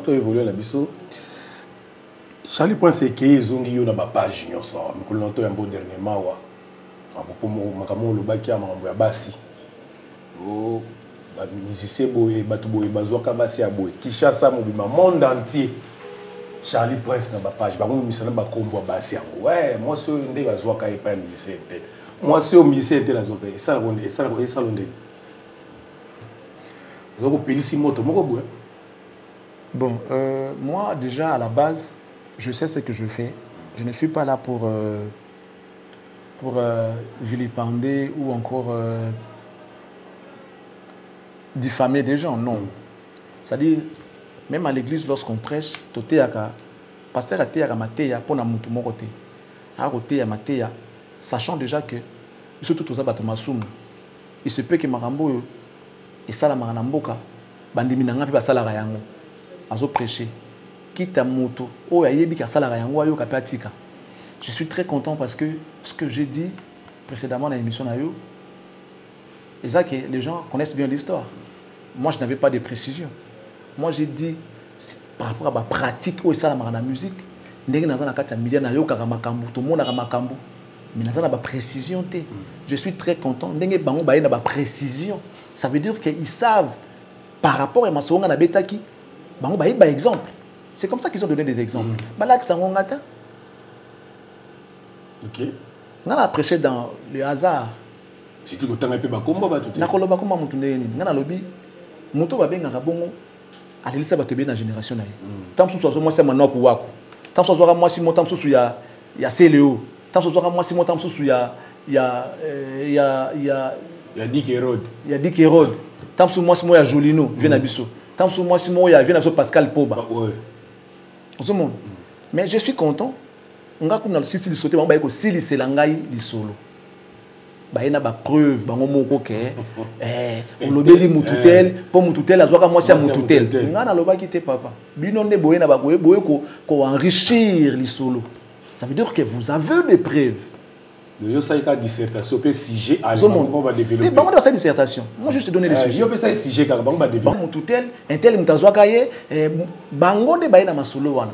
Charlie pense que ezongi yo na ba page nyonso, mais ko lonto yambo dernièrement wa. Apopo makamo lo bakia mambo ya basi. Oh, ba musicien boye, batu boye bazwaka basi ya boye. Kishasa mobima monde entier. Charlie Prince na ba page, ba misana ba kombo basi yango. Ouais, moi c'est ndé bazwaka e pa musicien te. Moi c'est au musicien te la zope. Ça londe. Bon, moi déjà à la base, je sais ce que je fais. Je ne suis pas là pour vilipender ou encore diffamer des gens, non. C'est-à-dire, même à l'église, lorsqu'on prêche, pasteur a été à mateya pour na mutu mokote. à côté ya mateya, sachant déjà que surtout tous abattu masumu. Il se peut que marambo et ça la maranamboka bandimi nanga pe basala yango. Azo prêcher. Quitte à moto, oh yebi ka sala yango ayo ka patika. Je suis très content parce que ce que j'ai dit précédemment dans l'émission nayo, et ça que les gens connaissent bien l'histoire. Moi je n'avais pas de précision. Moi j'ai dit par rapport à ma pratique oh ça la musique, ndenge naza na kati ya milliard nayo ka makambu, tout le monde a makambu. Mais naza na ba précision té. Je suis très content ndenge bango ba na ba précision. Ça veut dire qu'ils savent par rapport à ma songa na betaki, bango ba exemple. C'est comme ça qu'ils ont donné des exemples. Balak Sangongata. Ok. On a prêché dans le hasard. Si tu as un peu de combat, tu as un peu de lobby. Moto va bien à Rabongo. Allez, ça va te bien dans la génération. Tant que moi, c'est mon nom. Tant que moi, c'est mon temps. Il y a CLO. Tant que moi, c'est mon temps. Il y a Dick Hérode. Il y a Dick Hérode. Tant que moi, c'est moi, il y a Jolino. Viens à Bissau. Tant que moi, c'est moi, il y a Pascal Poba. Monde. Mais je suis content. On a comme si le sauté, on va si c'est l'angaï li solo. Bah il y a ba preuve, ba ngomo ko ke on lobeli mututel, pour mututel azoka moi c'est mututel. Ngana loba kité papa. Bino ne boye na ba boye ko enrichir li solo. Ça veut dire que vous avez des preuves. De yo ça ka dissertation peut sujet à on va développer. Ba ngona sa dissertation. Moi juste donner des sujets. Yo peut ça sujet car ba développer. Mututel, un tel mutazoka ye bango ne ba na masolo wana.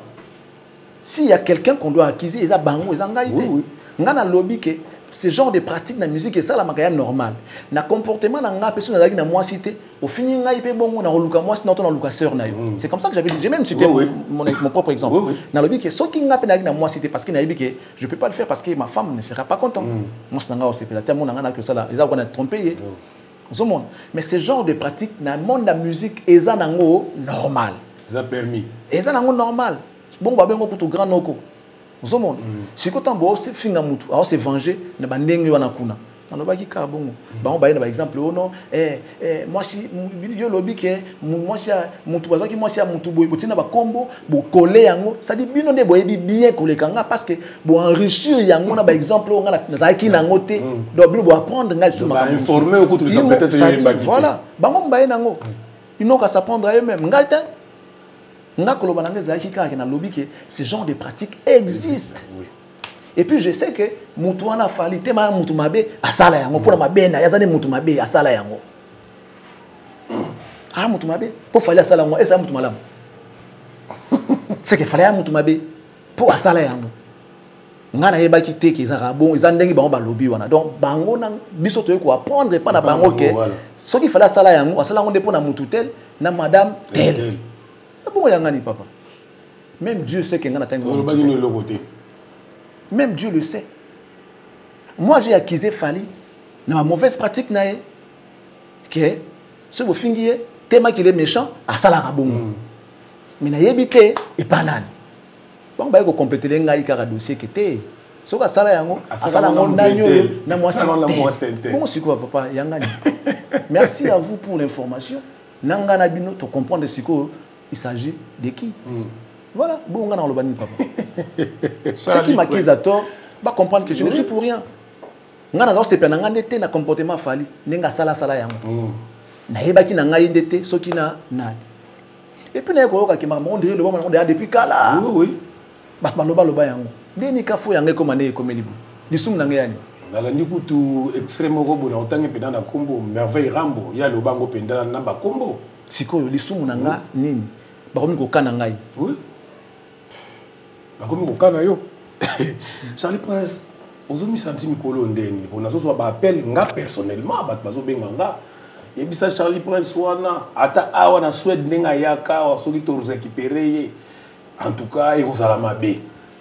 S'il y a quelqu'un qu'on doit acquérir, il y a bango, il y a ngaïté. Il y a un lobby que ce genre de pratique dans la musique est ça la makaya normal. Na comportement na nga personne na moi cité au fini ngai pe bongo na luka moi sinon na luka sœur na yo. C'est comme ça que j'avais dit, j'ai même cité mon propre exemple. Na lobby que ceux qui nga pe na moi cité parce que na que je peux pas le faire parce que ma femme ne sera pas contente. Moi c'est nga au CP la tellement na que ça là, ils ont trompé. Mais ce genre de pratique dans le monde de la musique est ça normal. Ça permis. Et ça normal. Bon ba bengo kutu grand noko zomon si ko tambo se finga mutu a se venger na bandenge wana kuna na ba ki ka bongo ba on ba na exemple ono moi si yo lobby ke moi si mutu bazaki moi si mutu boy botina ba kombo bo coller yango ça dit bino de boyebi bien coller kanga parce que bo enrichir yango na ba exemple on na zaki na ngote donc bino bo apprendre ngai sur ma informer au kutu peut-être voilà ba ngom ba nango ils n'ont qu'à s'apprendre à eux-mêmes ngai ta ce genre de pratiques existe. Et puis je sais que Moutouana Fali, Tema Moutoumabe, Asala Yango, pour ma benne, Yazane Moutoumabe, Asala Yango. Ah, Moutoumabe, pour Fali Asala Yango, et ça Moutoumalam. C'est que Fali Moutoumabe, pour Asala Yango. Ngana yeba ki te ki za bon ils andengi bango ba lobby wana donc bango na biso to ko apprendre pas na bango ke ce qu'il fallait Asala Yango, Asala Yango pour na Moutoutel na madame tel. Papa. Même Dieu sait qu'il y a un même Dieu le sait. Moi, j'ai accusé Fali dans ma mauvaise pratique. Que ce que vous finissez, tellement qu'il est méchant, à Salarabon. Mais il y a évité et pas nan. Bon, bah, il faut compléter les gars qui ont dossier qui était. Ce que ça là, papa. Merci à vous pour l'information. Nangana bino, tu comprends de ce que il s'agit de qui? Voilà, bon, on a le bani papa. Ce qui m'accuse à tort, va comprendre que je ne suis pour rien. On a c'est pas un comportement fali, n'enga sala yango. Na yeba ki na ngai ndete, so ki na na. Et puis na ko ka ki maman on dirait le bon on est depuis kala. Oui. Ba loba yango. Deni ka fo yango comme ané comme libu. Disum na ngani. Dans le coup extrêmement robot en tant que pédant na combo merveille rambo, il y a le bango pendant na ba combo. Siko lisumu na nga nini? Ba komi ko kana ngai. Oui. Ba komi ko kana yo. Charlie Prince, ozomi senti mikolo ndeni. Bon nazo so ba appel nga personnellement ba bazo benga nga. Et puis ça Charlie Prince wana ata awa na Suède nenga yaka wa soki to récupérer. En tout cas, et aux alamabe.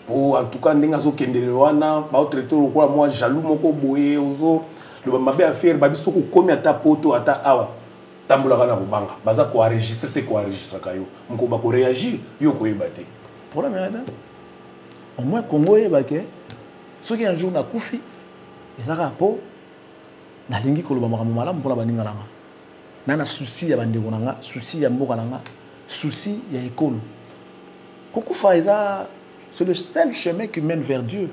Pour en tout cas ndenga zo kendele wana ba traiter quoi moi jaloux moko boye ozo le mabe affaire ba biso ko komi ata poto ata awa. Tambula kana kubanga baza ko enregistrer c'est ko enregistrer kayo mko ba ko réagir yo ko yebate problème là au moins Congo yebake ceux qui un jour na kufi ezaka po na lingi ko loba makambo malamu mpona baninga nanga na souci ya bandeko nanga souci ya mboka nanga souci ya ekolo kokufa eza c'est le seul chemin qui mène vers Dieu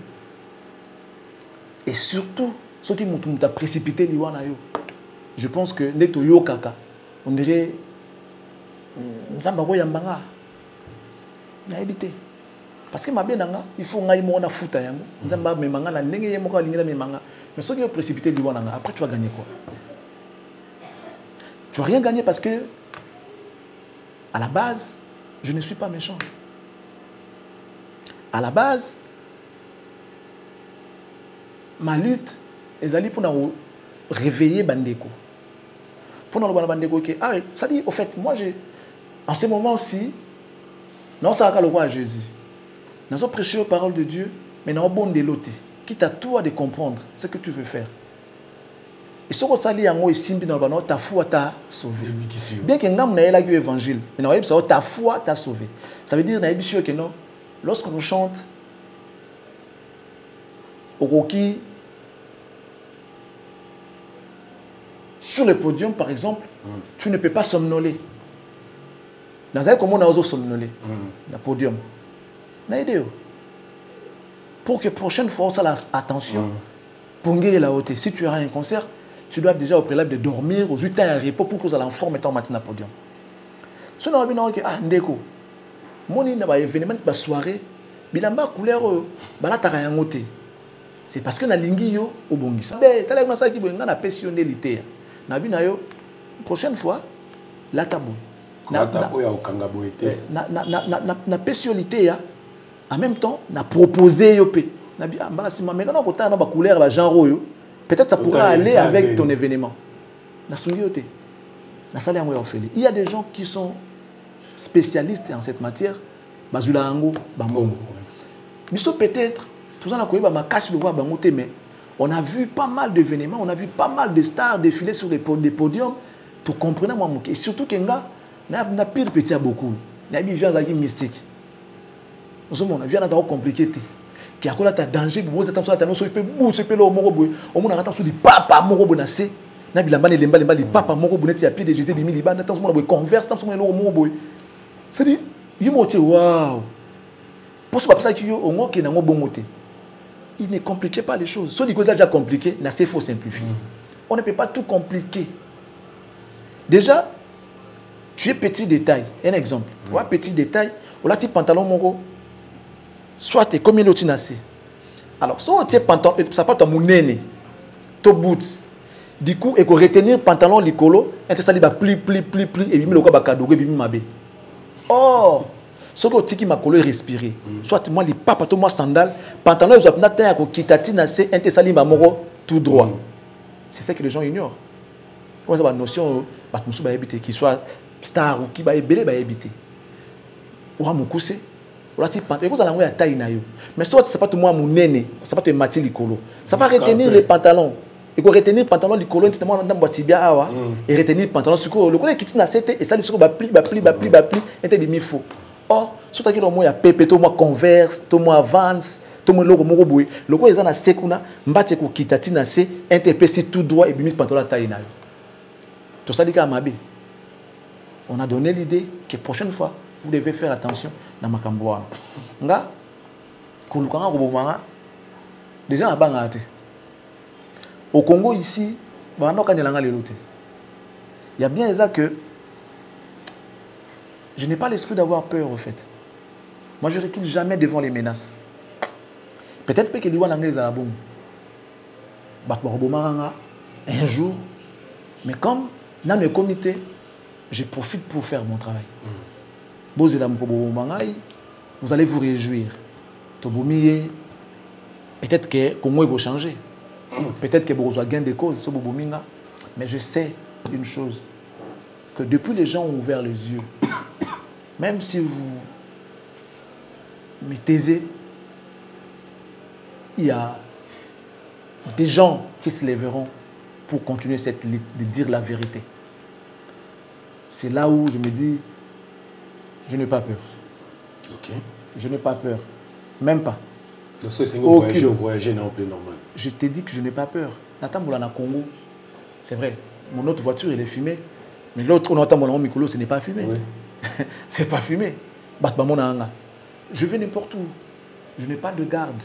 Et surtout, ceux qui m'ont précipité liwana yo. Je pense que neto yo kaka, on dirait nzamba ko yambanga. Na éviter. Parce que ma bien nanga, il faut ngai mona futa yango. Nzamba memanga na ndenge ye moko lingela memanga. Mais ceux qui ont précipité liwana nga, après tu vas gagner quoi? Tu vas rien gagner parce que à la base, je ne suis pas méchant. À la base, ma lutte, les alliés pour nous réveiller Bandeko. Pour nous réveiller Bandeko, ah, ça dit, au fait, moi, en ce moment-ci, non, ça va le roi Jésus. Nous avons prêché aux paroles de Dieu, mais nous avons bon de l'autre. Quitte à toi de comprendre ce que tu veux faire. Et ce que ça dit, ta foi t'a sauvé. Bien que nous ayons l'évangile, mais ta foi t'a sauvé. Ça veut dire que non, lorsque nous chantons, sur le podium, par exemple, tu ne peux pas somnoler. Comment on a somnoler le podium? Pour que la prochaine fois, on fasse attention. Pour gagner la hauteur, si tu auras un concert, tu dois déjà au préalable de dormir, aux 8 ans à repos pour que vous allez en forme étant matin à podium. Si on a dit, ah, ndeko, mon événement de soirée, bilamba couleur, c'est parce que na lingi yo au bongisa. Tala na sa ki bonga na personnalité. Na bi na yo prochaine fois la tabo. Na tabo ya okanga boete. Na personnalité ya en même temps na proposer yo pe. Na bi amba si ma meka na kota na ba couleur ba genre yo. Peut-être ça pourra aller avec ton événement. Na sungi yo te. Na sala yango ya ofeli. Il y a des gens qui sont spécialistes en cette matière. Bazula yango ba mbongo. Biso peut-être mais on a vu pas mal d'événements, on a vu pas mal de stars défiler sur des podiums. Tu comprends moi et surtout qu'il y a pire petit à beaucoup. Il y a des gens qui mystique. Nous sommes on vient d'être compliqué. Qui a quoi là danger, vous êtes attention à peut bouger peut le morobo. On m'a attention du papa morobo nassé. Na bilamba les lemba les papa morobo net à pied de Jésus bimi liban attention moi converse attention moi le morobo. C'est dit, il m'a dit waouh. Pour ce ça qui yo au moins qui n'a pas bon moté. Il ne compliquait pas les choses. Soit c'est déjà compliqué, il faut simplifier. On ne peut pas tout compliquer. Déjà, tu es petit détail. Un exemple. Ouais, petit détail. On a petit pantalon mongo. Soit tu es combien d'autres nassé. Alors, soit tu es pantalon, ça pas ton mounene, ton boot. Du coup, il faut retenir pantalon licolo, et ça va pli, et puis le quoi bakadou, et puis mabé. Oh! Ce que tu as respirer. Soit moi les papas, moi sandales, pantalon, je vais kitati nase, intesali mamoro tout droit. C'est ça que les gens ignorent. Moi, c'est une notion, qui soit star ou qui va habiter. Ou à mon coussé, ou là, tu pantalon, vous allez taille na yo. Mais soit c'est pas tout moi mon nene, ça va te mati licolo. Ça va retenir les pantalons. Il faut retenir le pantalon du colon, et retenir le pantalon sur le colon qui tient et ça, pli, et il faut. Oh, surtout que moi, il y a Pepe, moi Converse, moi Vans, moi logo Moroboui. Le quoi, ils ont un sekuna, mbate ko kitati na se, interpréter tout droit et bimis pantalon taille na yo. Tout ça dit qu'à Mabé. On a donné l'idée que la prochaine fois, vous devez faire attention dans ma camboire. Nga, kulukanga kubomanga, déjà à Bangate. Au Congo ici, il y a bien ça que je n'ai pas l'esprit d'avoir peur, en fait. Moi, je ne recule jamais devant les menaces. Peut-être que les gens ont un jour, mais comme dans le comité, je profite pour faire mon travail. Vous allez vous réjouir. Peut-être que le Congo va changer. Peut-être que vous avez gain de cause, mais je sais une chose, que depuis les gens ont ouvert les yeux, même si vous me taisez, il y a des gens qui se lèveront pour continuer cette lutte de dire la vérité. C'est là où je me dis, je n'ai pas peur. Ok. Je n'ai pas peur. Même pas. Voyager non plus normal. Je t'ai dit que je n'ai pas peur. Nathan Boulana Congo, c'est vrai, mon autre voiture, elle est fumée. Mais l'autre, Nathan Boulana Mikolo, ce n'est pas fumé. Oui. C'est pas fumé. Je vais n'importe où. Je n'ai pas de garde.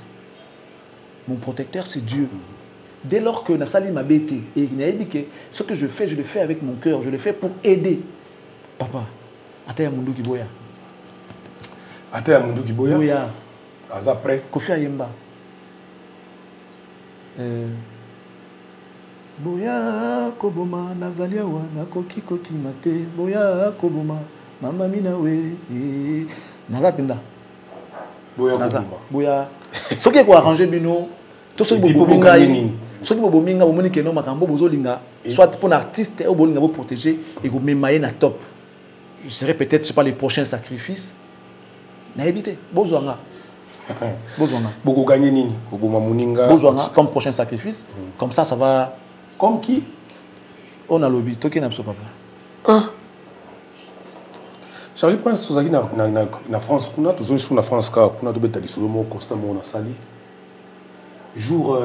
Mon protecteur, c'est Dieu. Dès lors que Nassali m'a bêté, et il m'a dit que ce que je le fais avec mon cœur, je le fais pour aider. Papa, Ataya Mundu Kiboya. Ataya Mundu Kiboya. Boya. Après. Kofi Ayemba. Boya Koboma, Nazalia Wana, Koki Koki Mate, Boya Koboma, Mama Minawe, Nazapinda. Boya Koboma. Boya. Ce qui est arrangé, Bino, tout ce qui est bominga, ce qui est bominga, au moment que non, Makambo Bozolinga, soit pour un artiste, ou Bolinga pour protéger, et vous m'émaillez na top. Je serai peut-être, je sais pas, les prochains sacrifices. N'a évité. Bozwanga. Bozwanga. Beaucoup gagné Nini. Bozwanga comme prochain sacrifice. Comme ça va. Comme qui? On a lobby. Toki n'a pas papa. Charlie Prince, tu as dit na France, tu as toujours sur la France, tu as dit sur le mot constamment na sali. Jour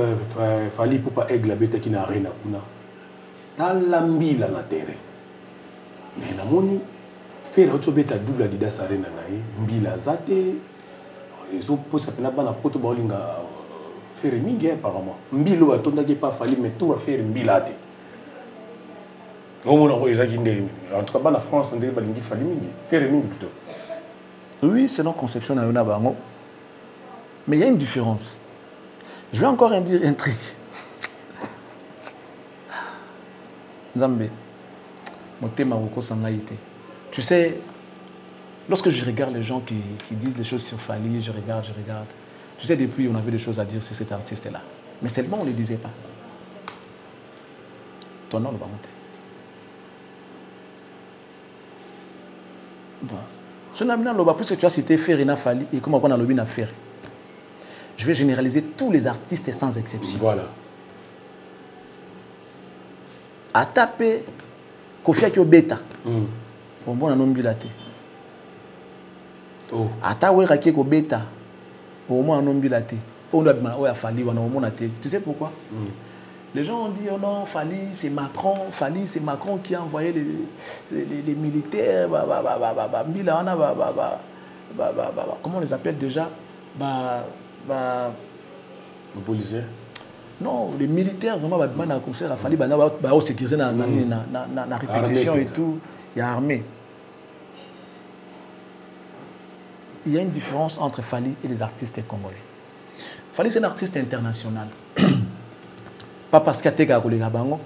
fallait pour pas aigle la bête qui na arena kuna. Talambi la na terre. Mais na moni faire autre bête double Adidas arena nae mbila zate. Ils ont posé ça na poto balinga faire mingi apparemment. Mbilo atonda ke pas fallait mais tout va faire mbilate. En tout cas, en France, on dit que faire plutôt. Oui, c'est notre conception. Mais il y a une différence. Je vais encore dire un truc. Zambé, mon thème tu sais, lorsque je regarde les gens qui disent les choses sur Fally, je regarde. Tu sais, depuis, on avait des choses à dire sur cet artiste-là. Mais seulement, on ne les disait pas. Ton nom ne va monter. Bon. Puisque tu as cité Ferina Fally et comment on a lobby na Ferry. Je vais généraliser tous les artistes sans exception. Voilà. A taper Kofi Akio Beta. Bon, on a non bilaté. Oh. A taper Kofi Akio Beta. Au moins, on a non bilaté. On a Fally, on a monté. Tu sais pourquoi? Les gens ont dit, oh non, Fally, c'est Macron qui a envoyé les militaires, comment on les appelle déjà? Les policiers? Non, les militaires, vraiment, un concert à Fally, sécuriser la répétition armée, et tout, il y a armée. Il y a une différence entre Fally et les artistes congolais. Fally, c'est un artiste international. Pas parce qu'il y a des gens,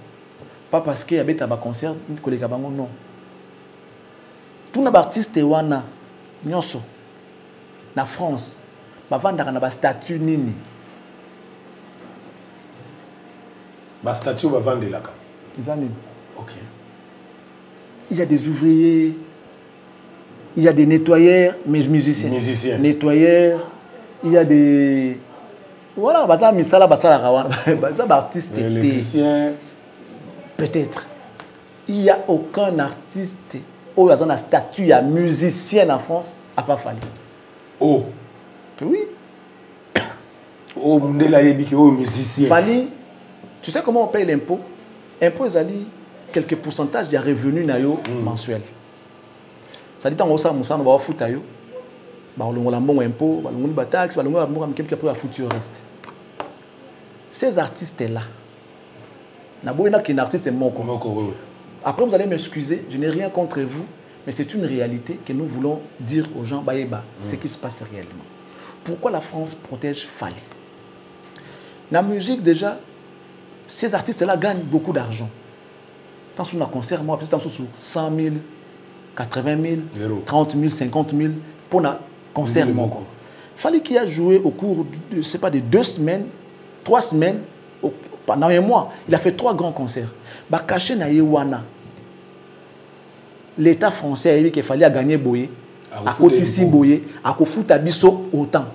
pas parce qu'il y a des concerts, non. Tous les artistes wana nyonso na France, bavandaka na ba statut nini. Ba statut bavandelaka. Izani. OK. Il y a des ouvriers, il y a des nettoyeurs, mais musiciens. Nettoyeurs, il y a des voilà, baza misala basala rawana, baza artiste électricien. Peut-être. Il n'y a aucun artiste où il y a un statut à musicien en France à pas Fally. Oh. Oui. Oh, Mundela Yebiki, oh, musicien. Fally, tu sais comment on paye l'impôt? Impôt, ils ont quelques pourcentages des revenus mensuels. Ça dit que ça, on va foutre ayo. On va un impôt, on va taxe, on va quelqu'un après foutre le reste. Ces artistes-là, un artiste est moko. Après, vous allez m'excuser, je n'ai rien contre vous, mais c'est une réalité que nous voulons dire aux gens, ce qui se passe réellement. Pourquoi la France protège Fally? La musique, déjà, ces artistes-là gagnent beaucoup d'argent. Tant sur un concert, moi, peut-être sur 100 000, 80 000, 30 000, 50 000 pour un concert. Fally qui a joué au cours de, je sais pas, de 2 semaines, 3 semaines, pendant un mois, il a fait 3 grands concerts. Caché na Yewana. L'État français a dit qu'il fallait gagner Boye, à côté si Boye, à Kofuta Bisso autant.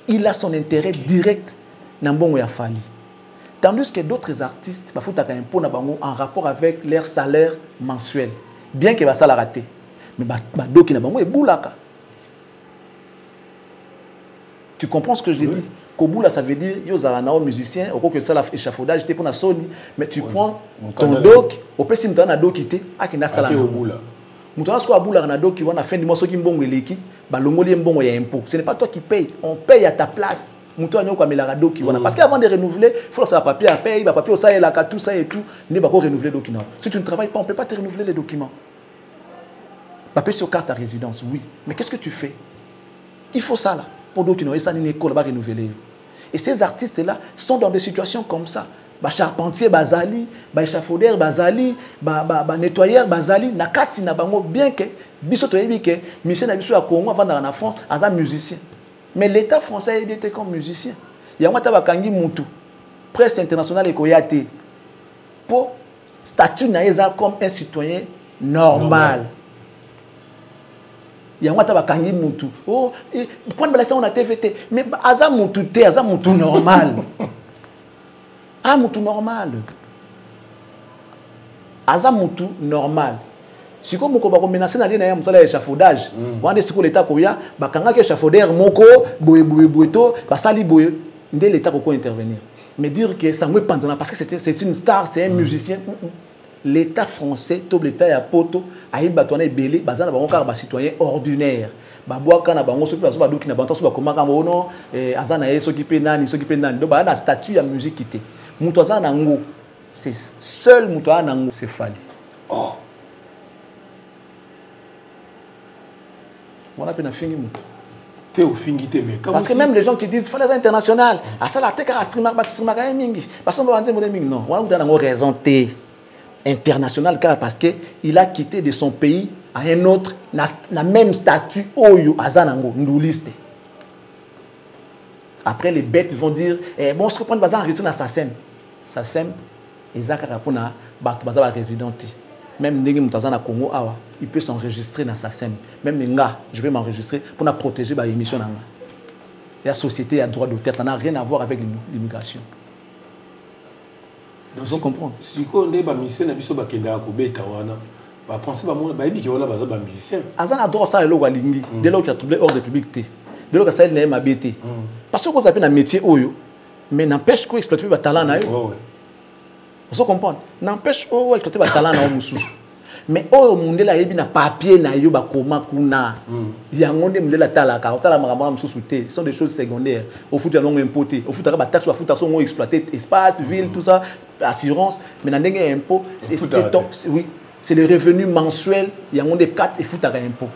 Il a son intérêt direct dans bon ya Fally. Tandis que d'autres artistes, en rapport avec leur salaire mensuel, bien que ça l'a raté, mais doki na bango e boulaka. Tu comprends ce que j'ai dit? Koboula, ça veut dire yo zarana au musicien, au que ça l'échafaudage était pour la Sony, mais tu prends ton doc, au pesi mutana doki te, akina sala boula. Mutana sko aboula na doki wana fin du mois soki mbongo eleki, ba longoli mbongo ya impôt. Ce n'est pas toi qui paye, on paye à ta place. Parce qu'avant de renouveler, il faut faire papier à payer, papier au ça et là, tout ça et tout. Il ne pas renouveler les documents. Si tu ne travailles pas, on ne peut pas te renouveler les documents. Papier sur carte à résidence, oui. Mais qu'est-ce que tu fais? Il faut ça là. Pour d'autres, ils n'ont une école, va renouveler. Et ces artistes-là sont dans des situations comme ça. Charpentier, bazali, échafaudeur, bazali, nettoyeur, bazali, nakati na bango, bien que, biso toyebi que, monsieur na biso à Congo, avant d'aller en France, as un musicien. Mais l'État français était comme musicien. Il y a un tabakangi mutu, presse internationale et koyate, pour statut naïsa comme un citoyen normal. Il y a un tabakangi mutu. Oh, pourquoi on a TVT? Mais aza mutu te, aza mutu normal. Ah, mutu normal. Aza mutu normal. Si comme on va menacer dans les musala échafaudage, on a des l'État koya, bakanga ke échafaudeur moko, boyeto, basali boye, ndé l'État ko intervenir. Mais dire que ça me pendant parce que c'est une star, c'est un musicien. L'État français, tout l'État ya poto, aïe batouane belé, bazana bango car ba citoyen ordinaire. Baboa kana bango soki bazo badoki na bantanso ba komaka mono, azana ye soki pe nani. Donc ba na statut ya musique kité. Mutu azana ngo, c'est seul mutu azana ngo, c'est Fally. Oh. On a peine fini mutu. Parce que même les gens qui disent Fally international, à ça la tête à streamer mingi, parce qu'on va dire mingi non, on a une raison international car parce que il a quitté de son pays à un autre la même statut oyo azanango nduliste. Après les bêtes vont dire bon ce que prendre bazan enregistré na SACEM ezaka pour na bato bazaba résidente. Même ndenge mutazana Congo awa, il peut s'enregistrer na SACEM. Même nga, je vais m'enregistrer pour na protéger ba émission nanga. La société a droit d'auteur, ça n'a rien à voir avec l'immigration. Donc, vous comprenez. Si on est musicien, on a bakenda ko beta wana. Ba français ba mona ba yebi ki wana baza ba musicien. Azana droit ça elo walingi. Dès lors qu'il a troublé hors de public té. Dès lors que ça est mabete. Parce que vous appelle un métier oyo, mais n'empêche ko exploiter ba talent na yo. Vous comprenez. N'empêche o exploiter ba talent na mususu. Mais oyo mundela yebi na papier na yo ba koma kuna. Yango nde mundela talaka, otala makambo mususu té. Ce sont des choses secondaires. Au foot ya non importé. Au foot ba taxe au foot sont exploiter espace, ville, tout ça. Assurance, mais dans les impôts, c'est les revenus mensuels. Il y a des 4 et fout à impôt.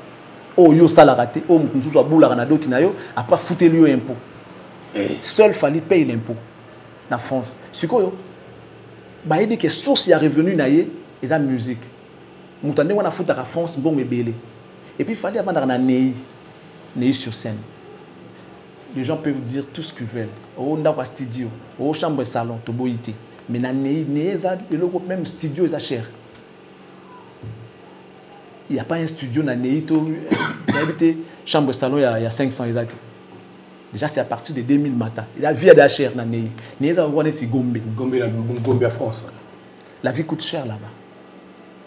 Oh, yo salaraté, oh, nous sommes boula ranado qui n'ayo, après fouter lui impôt. Seul Fally paye l'impôt. En France. C'est quoi yo? Bah, il dit que source y a revenu naïe, et la musique. Moutande on a foutu à France, bon mais belé. Et puis Fally avant d'aller Ney sur scène. Les gens peuvent dire tout ce qu'ils veulent. Oh, on a pas studio, oh, chambre et salon, toboïté. Mais dans le même studio, il est cher. Il n'y a pas un studio dans le chambre de salon, il y a 500 exact. Déjà, c'est à partir de 2000 matin. La vie est cher dans le Ney. C'est Gombe. Gombe à France. La vie coûte cher là-bas.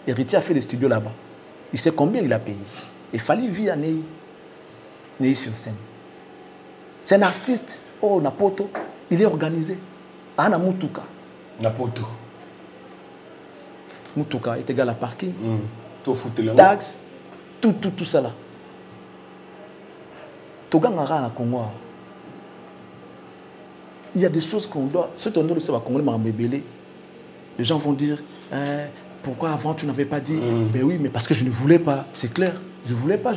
Héritier a fait des studios là-bas. Il sait combien il a payé. Il fallait vivre à Ney sur scène. C'est un artiste. Oh, Napoto. Il est organisé. Ana Mutuka. Napoto. Mutuka est égal à parking. Taxe. Tout ça là. Togangara na Congo. Il y a des choses qu'on doit. Ce qu'on doit savoir Congo, les gens vont dire pourquoi avant tu n'avais pas dit? Ben oui, mais parce que je ne voulais pas. C'est clair. Je ne voulais pas.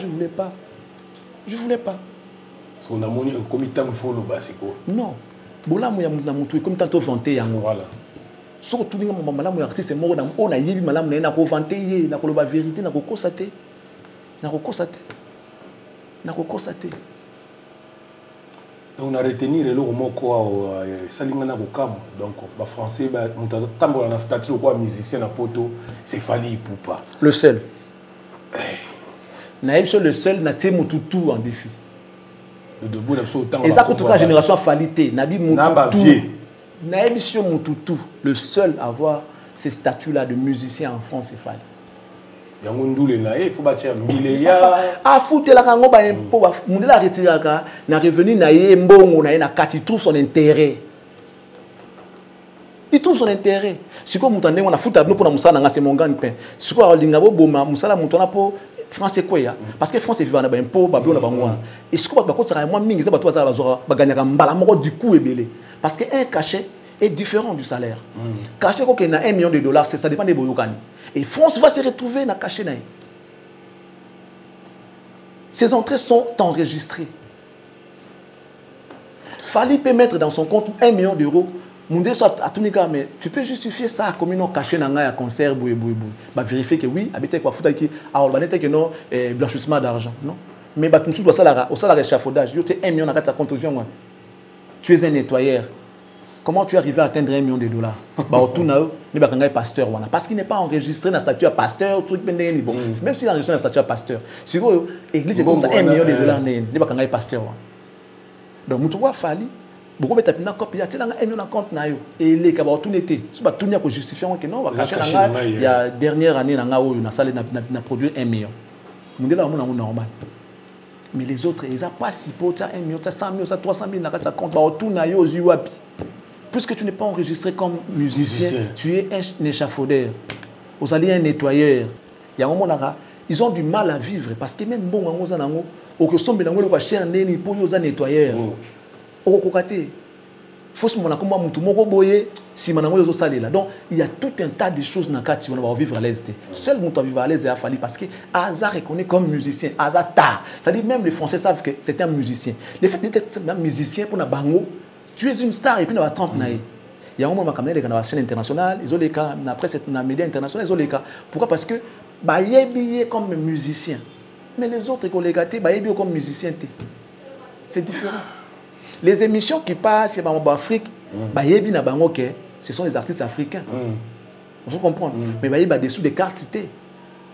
On a monnaie un comité il faut le basico. Non. Bola mouya na mutu comme tantôt vanté yango. Voilà. Surtout ni ngam malamu ya artiste moko na on a yebi malamu na ko vanté ye na ko loba vérité na ko constater. On a retenu le moko salinga na ko kam donc ba français ba mutaza tambola na statut quoi musicien na poto c'est Fally Ipupa. Le seul. Naïm sur le seul na té mututu en défi. Et ça, toute la génération Fally, Nabi Mututu, le seul à avoir ces statuts-là de musicien en France, c'est Fally. Il faut bâtir milliards. Ah, foutre la kango, Mundela retiraka, na revenu naïe, mbongo naïe, na kati, il trouve son intérêt. Si quoi, on a foutu à nous pour la moussa, c'est mon gagne-pain. Si quoi, l'ingabo boma, moussa la moutona pour France c'est quoi ya parce que France est vivant na ba impôt ba bio na bango et ce que ba ko sera moi mingi za ba to za ba gagner mbala moko du coup ebelé parce que un cachet est différent du salaire. Cachet ko na 1 million de dollars ça dépend des boyokani et France va se retrouver na cachet na. Ces entrées sont enregistrées. Fallait peut mettre dans son compte 1 million d'euros. Mais tu peux justifier ça comme une caché dans un concert. Bah, vérifier que oui, habiter quoi, foutre qui a que non, blanchissement d'argent. Non. Mais bah, tu dois ça au salaire échafaudage. Tu es 1 million dans ta contribution. Tu es un nettoyeur. Comment tu es arrivé à atteindre 1 million de dollars? Bah, autour de pasteur. Parce qu'il n'est pas enregistré dans la statut à pasteur. Même s'il est enregistré dans la statut à pasteur. Si l'église est comme ça, 1 million de dollars, il n'est pas pasteur. Donc, tu vois, Fali. Beaucoup de gens qui ont été en compte et les gens qui ont été justifié que non, il y a dernière année, on a produit 1 million. C'est normal. Mais les autres, ils n'ont pas si pour 1 million, 100 000, 300 000 dans ton compte. Puisque tu n'es pas enregistré comme musicien, tu es un échafaudeur. Vous allez un nettoyeur. Il y a un moment ils ont du mal à vivre parce que même bon, on a cher pour les nettoyeurs. Donc, il y a tout un tas de choses dans le cas où on va vivre à l'aise. Seul monde va vivre à l'aise, il a fallu parce que Hazard est reconnu comme musicien, Hazard star. C'est-à-dire même les Français savent que c'est un musicien. Le fait d'être un musicien pour Bango, tu es une star et puis on va 30 naïs. Il y a un moment quand même dans la chaîne internationale, ils ont les cas, après c'est dans les médias internationaux, ils ont les cas. Pourquoi? Parce que Bayebi est comme musicien. Mais les autres collègues, Bayebi comme musicien. C'est différent. Les émissions qui passent en Afrique, ce sont les artistes africains. Vous comprenez? Mais il y a dessous des cartes.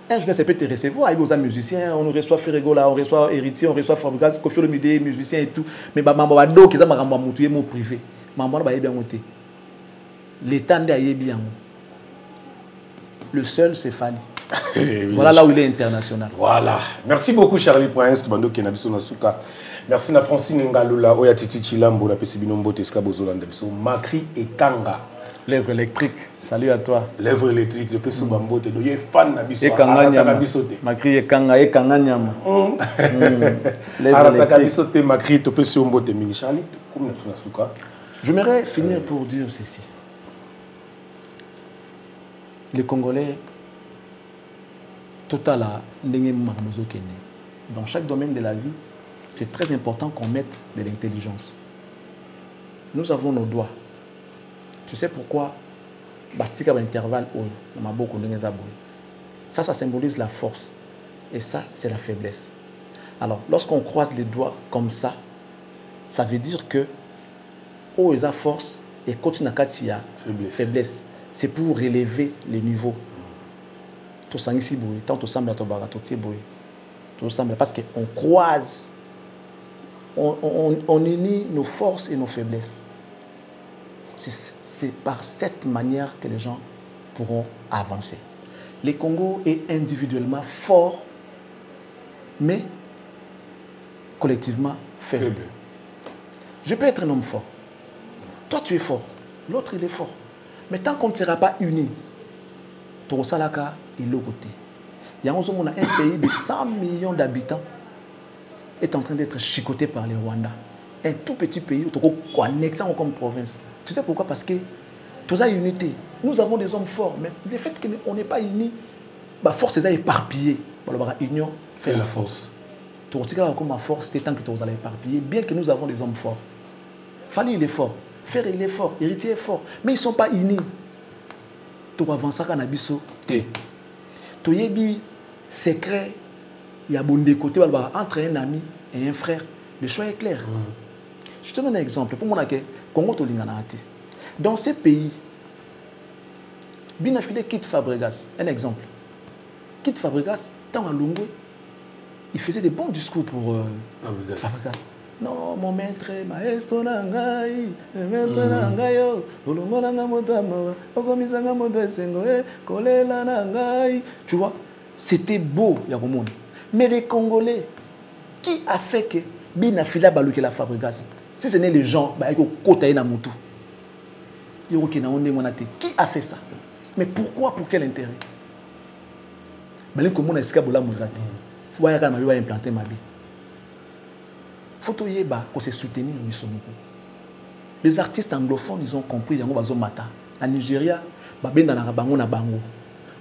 Un journaliste peut te recevoir, il y a des musiciens, on reçoit Ferregola, on reçoit Héritier, on reçoit Fabrikas, Kofi Olomide, musiciens et tout. Mais il y a des qui sont privé. L'État est bien. Le seul, c'est Fali. Voilà là où il est international. Voilà. Merci beaucoup, Charlie Prince. Merci à Francine Ngaloula, Oya Titi Chilambo, la Pessibinombo, Teska Bozolanda, Makri et Kanga. Lèvres électriques, salut à toi. Lèvres électriques, le Pesso Bambo, tu es fan de Nabiso. Makri et Kanga, et Kanga Nyama. Makri, tu peux se Mbote, Charlie, comme j'aimerais finir pour dire ceci. Les Congolais, total à dans chaque domaine de la vie, c'est très important qu'on mette de l'intelligence. Nous avons nos doigts. Tu sais pourquoi? Bastika intervalle ça symbolise la force. Et ça, c'est la faiblesse. Alors, lorsqu'on croise les doigts comme ça veut dire que oh, ils ont force et continue à faiblesse. C'est pour relever les niveaux. Tout ça ici, tant tout semble parce qu'on croise, on unit nos forces et nos faiblesses. C'est par cette manière que les gens pourront avancer. Le Congo est individuellement fort, mais collectivement faible. Je peux être un homme fort. Toi, tu es fort. L'autre, il est fort. Mais tant qu'on ne sera pas unis, ton salaka est l'autre côté. Il y a un pays de 100 millions d'habitants est en train d'être chicoté par les Rwandais. Un tout petit pays où tu connectes comme province. Tu sais pourquoi? Parce que tous a unité. Nous avons des hommes forts, mais le fait qu'on n'est pas unis, la force est éparpillée. L'union fait la force. Tu as comme ma force, c'était tant que tu allais éparpiller, bien que nous avons des hommes forts. Fali, il est fort. Faire, il est fort. Héritier est fort. Mais ils ne sont pas unis. Tu vas avancer à Nabiso. Tu as dit secret. Il y a bon côté entre un ami et un frère. Le choix est clair. Je te donne un exemple. Pour moi, Congo Tolinganati. Dans ces pays, Binafide quitte Fabregas. Un exemple. Quitte Fabregas, tant à Lungwe, il faisait des bons discours pour Fabregas. Non, mon maître, maestro nangai, maître nangai, olomo nanga motama, okomizanga moto esengo, kolela nangai. Tu vois, c'était beau, Yagoumon. Mais les Congolais, qui a fait que Binafila balouke la Fabregas? Si ce n'est les gens, qui a fait ça? Mais pourquoi? Pour quel intérêt? faut voir quand va implanter ma vie. Faut se soutenir. Les artistes anglophones, ils ont compris, ils ont mata. En Nigeria, ils ont bango na bango.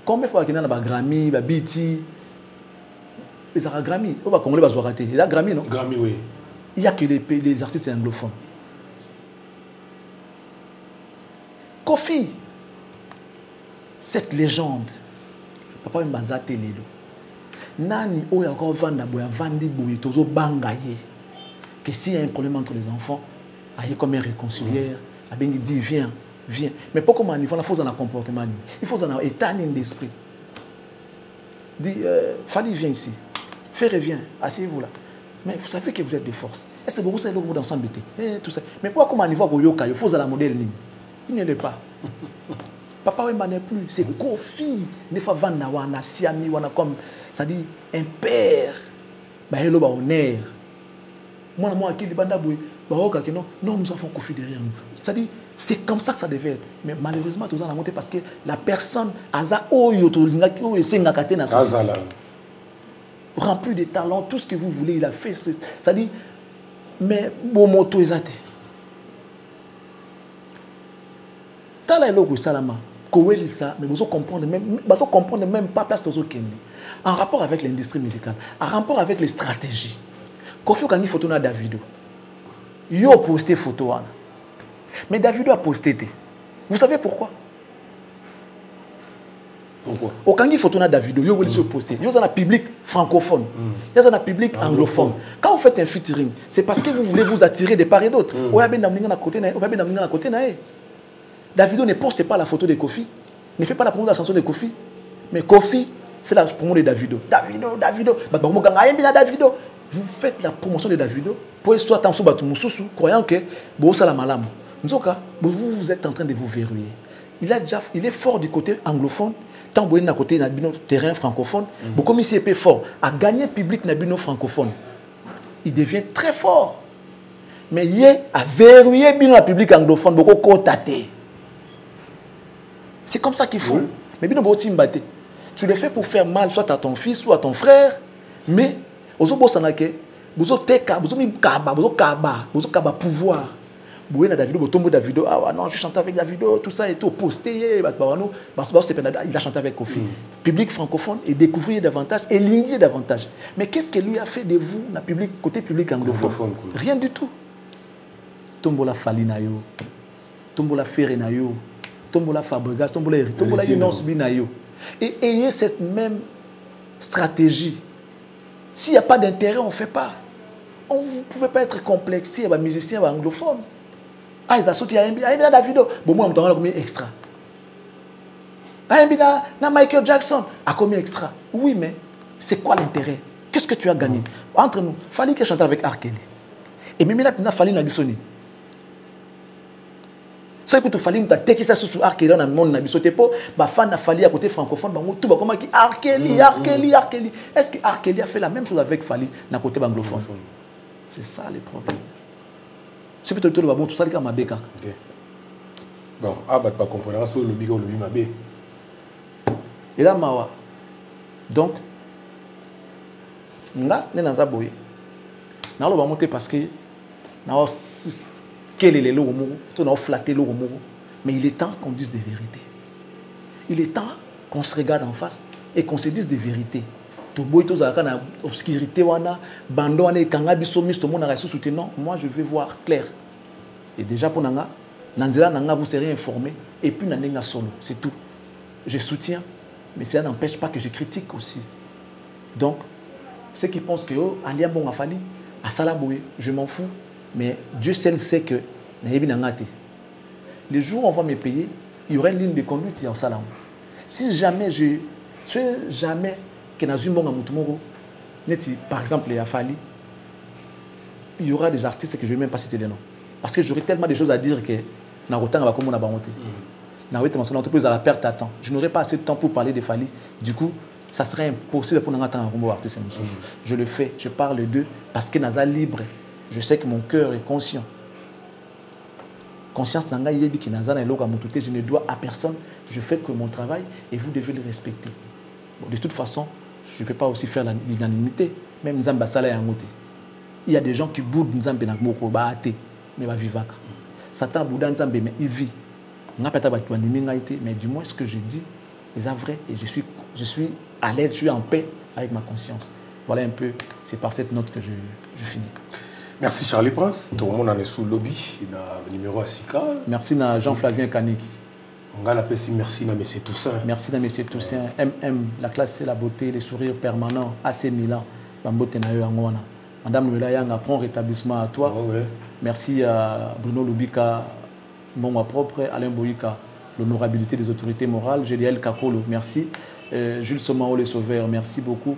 Combien de fois qu'ils ont des Grammy, des BET, ils ont Grammy. Ils ont raté. Ils ont Grammy, non? Grammy, oui. Il n'y a que les artistes anglophones. Kofi, cette légende, papa Mbazate Lelo. Nani oya ko vanda boya vandi boye tozo bangaye. Que s'il y a un problème entre les enfants, aille comme un réconciliaire, il dit viens, viens. Mais pas comme il faut un comportement, il faut un état d'esprit. Dit Fali viens ici, Ferré viens, asseyez-vous là. Mais vous savez que vous êtes des forces. Et c'est beaucoup ça le groupe d'ensemble tout ça. Mais pourquoi comme il faut yoka, il faut un modèle il ne l'est pas. Papa ne n'est plus, c'est Kofi. Ne faut vanda wana siami wana comme ça dit un père. Bah hello ba honneur. Moi qui banda boy, bah non nous avons Kofi derrière nous. Ça dit c'est comme ça que ça devait être. Mais malheureusement tout ça a monté parce que la personne aza oyo to lingaki oyo senga katena société. Rempli de talent, tout ce que vous voulez, il a fait. Ça dit mais bon moto ezati. Tala eloko salama. Mais vous comprenez même pas place de Kendi. En rapport avec l'industrie musicale, en rapport avec les stratégies. Kofi Kangi photo na Davido. Yo posté photo wana. Mais Davido a posté. Vous savez pourquoi? Pourquoi? Au Kangi photo na Davido, yo voulez se poster. Yo un public francophone. Yo un public anglophone. Quand vous faites un featuring, c'est parce que vous voulez vous attirer de part et d'autre. Oya ben na mninga na côté na, Davido ne poste pas la photo de Kofi, ne fait pas la promo de la chanson de Kofi, mais Kofi fait la promo de Davido. Davido. Vous faites la promotion de Davido pour soit attention croyant que vous êtes en train de vous verrouiller. Il est fort du côté anglophone, tant que côté terrain francophone, comme il est fort à gagner public nabino francophone. Il devient très fort. Mais il a verrouillé le public anglophone beaucoup contaté. C'est comme ça qu'il faut. Mais bien, tu le fais pour faire mal soit à ton fils ou à ton frère, mais vous avez pouvoir. Davido, ah non, je chante avec Davido, tout ça et tout, posté, il a chanté avec Kofi. Public francophone et découvrir davantage et ligner davantage. Mais qu'est-ce que lui a fait de vous, le public, côté public anglophone? Rien du tout. Tombola Falinayo, Tombola Ferrenayo. Tombola Fabregas, Tombola Inons Binayo. Et ayez cette même stratégie. S'il n'y a pas d'intérêt, on ne fait pas. Vous ne pouvez pas être complexé à musicien anglophone. Ah, ils ont sauté à Davido. Bon, moi, je me combien extra. Ah, Michael Jackson. À combien extra? Oui, mais c'est quoi l'intérêt? Qu'est-ce que tu as gagné? Entre nous, il fallait qu'il chante avec R. Kelly. Et même là, il fallait qu'il ce que tu fallait me taquer ça sur R. Kelly dans le monde n'a sauté pas bah fan a fallu à côté francophone bah tout bah comment qui R. Kelly. Est-ce que R. Kelly a fait la même chose avec Fali na côté anglophone? C'est ça le problème. C'est plutôt le bon tout ça les ma beka. Bon, ah bah pas comprendre ça le bigo le mabé. Et là mawa. Donc nga ne naza boye. Na lo ba monter parce que na quel est le logo, on a flatté le logo, mais il est temps qu'on dise des vérités. Il est temps qu'on se regarde en face et qu'on se dise des vérités. Tout boy tout ça kana obscurité wana bando wana kangabi somis tout monde a reçu soutenant. Moi je veux voir clair. Et déjà pour nanga nanzela nanga vous serez informé et puis nanenga solo, c'est tout. Je soutiens mais ça n'empêche pas que je critique aussi. Donc ceux qui pensent que oh alia bon afali à salaboye, je m'en fous. Mais Dieu seul sait que les jours où on va me payer, il y aura une ligne de conduite en salam. Si jamais que par exemple les Afali, il y aura des artistes que je ne vais même pas citer les noms. Parce que j'aurai tellement de choses à dire que l'entreprise à la perte à temps. Je n'aurai pas assez de temps pour parler des Fali. Du coup, ça serait impossible pour nous attendre un artiste. Je le fais, je parle d'eux parce que Naza libre. Je sais que mon cœur est conscient. Conscience nanga yebi ki nazana eloka mutute, je ne dois à personne. Je fais que mon travail et vous devez le respecter. Bon, de toute façon, je ne peux pas aussi faire l'unanimité. Même Nzamba Sala Yangote. Il y a des gens qui boudent Nzambe Nakmoko, Baate, mais Vivaka. Satan Bouddha Nzambe, mais il vit. Mais du moins, ce que je dis est vrai et je suis à l'aise, je suis en paix avec ma conscience. Voilà un peu, c'est par cette note que je finis. Merci Charlie Prince. Tout le monde en est sous le lobby. Il a le numéro à Sika. Merci à Jean-Flavien Kaneki. On a la paix, merci à M. Toussaint. Merci à M. Toussaint. MM, la classe c'est la beauté, les sourires permanents. AC Milan, Bambote Nayo Angwana. Madame Melayanga, prends rétablissement à toi. Oh, ouais. Merci à Bruno Lubika, mon propre, Alain Boyika, l'honorabilité des autorités morales. Géliel Kakolo, merci. Jules Somao, les sauveurs, merci beaucoup.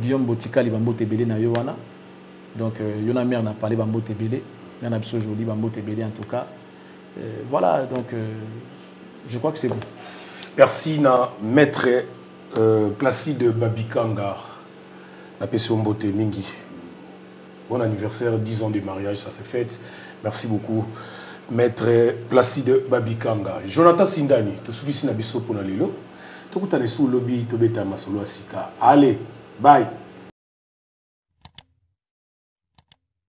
Guillaume Botika, les Bambo Tebele na Yowana. Donc, Yona Mère n'a parlé Bambo Tebele. Il y en a absolument joli Bambo Tebele en tout cas. Voilà, donc je crois que c'est bon. Merci na maître Placide Babikanga. La Pession Mbote Mingi. Bon anniversaire, 10 ans de mariage, ça s'est fait. Merci beaucoup. Maître Placide Babikanga. Jonathan Sindani, tu souviens si Nabiso pour Nalilo. Tu as sous lobby, tu as masolo asika. Allez, bye.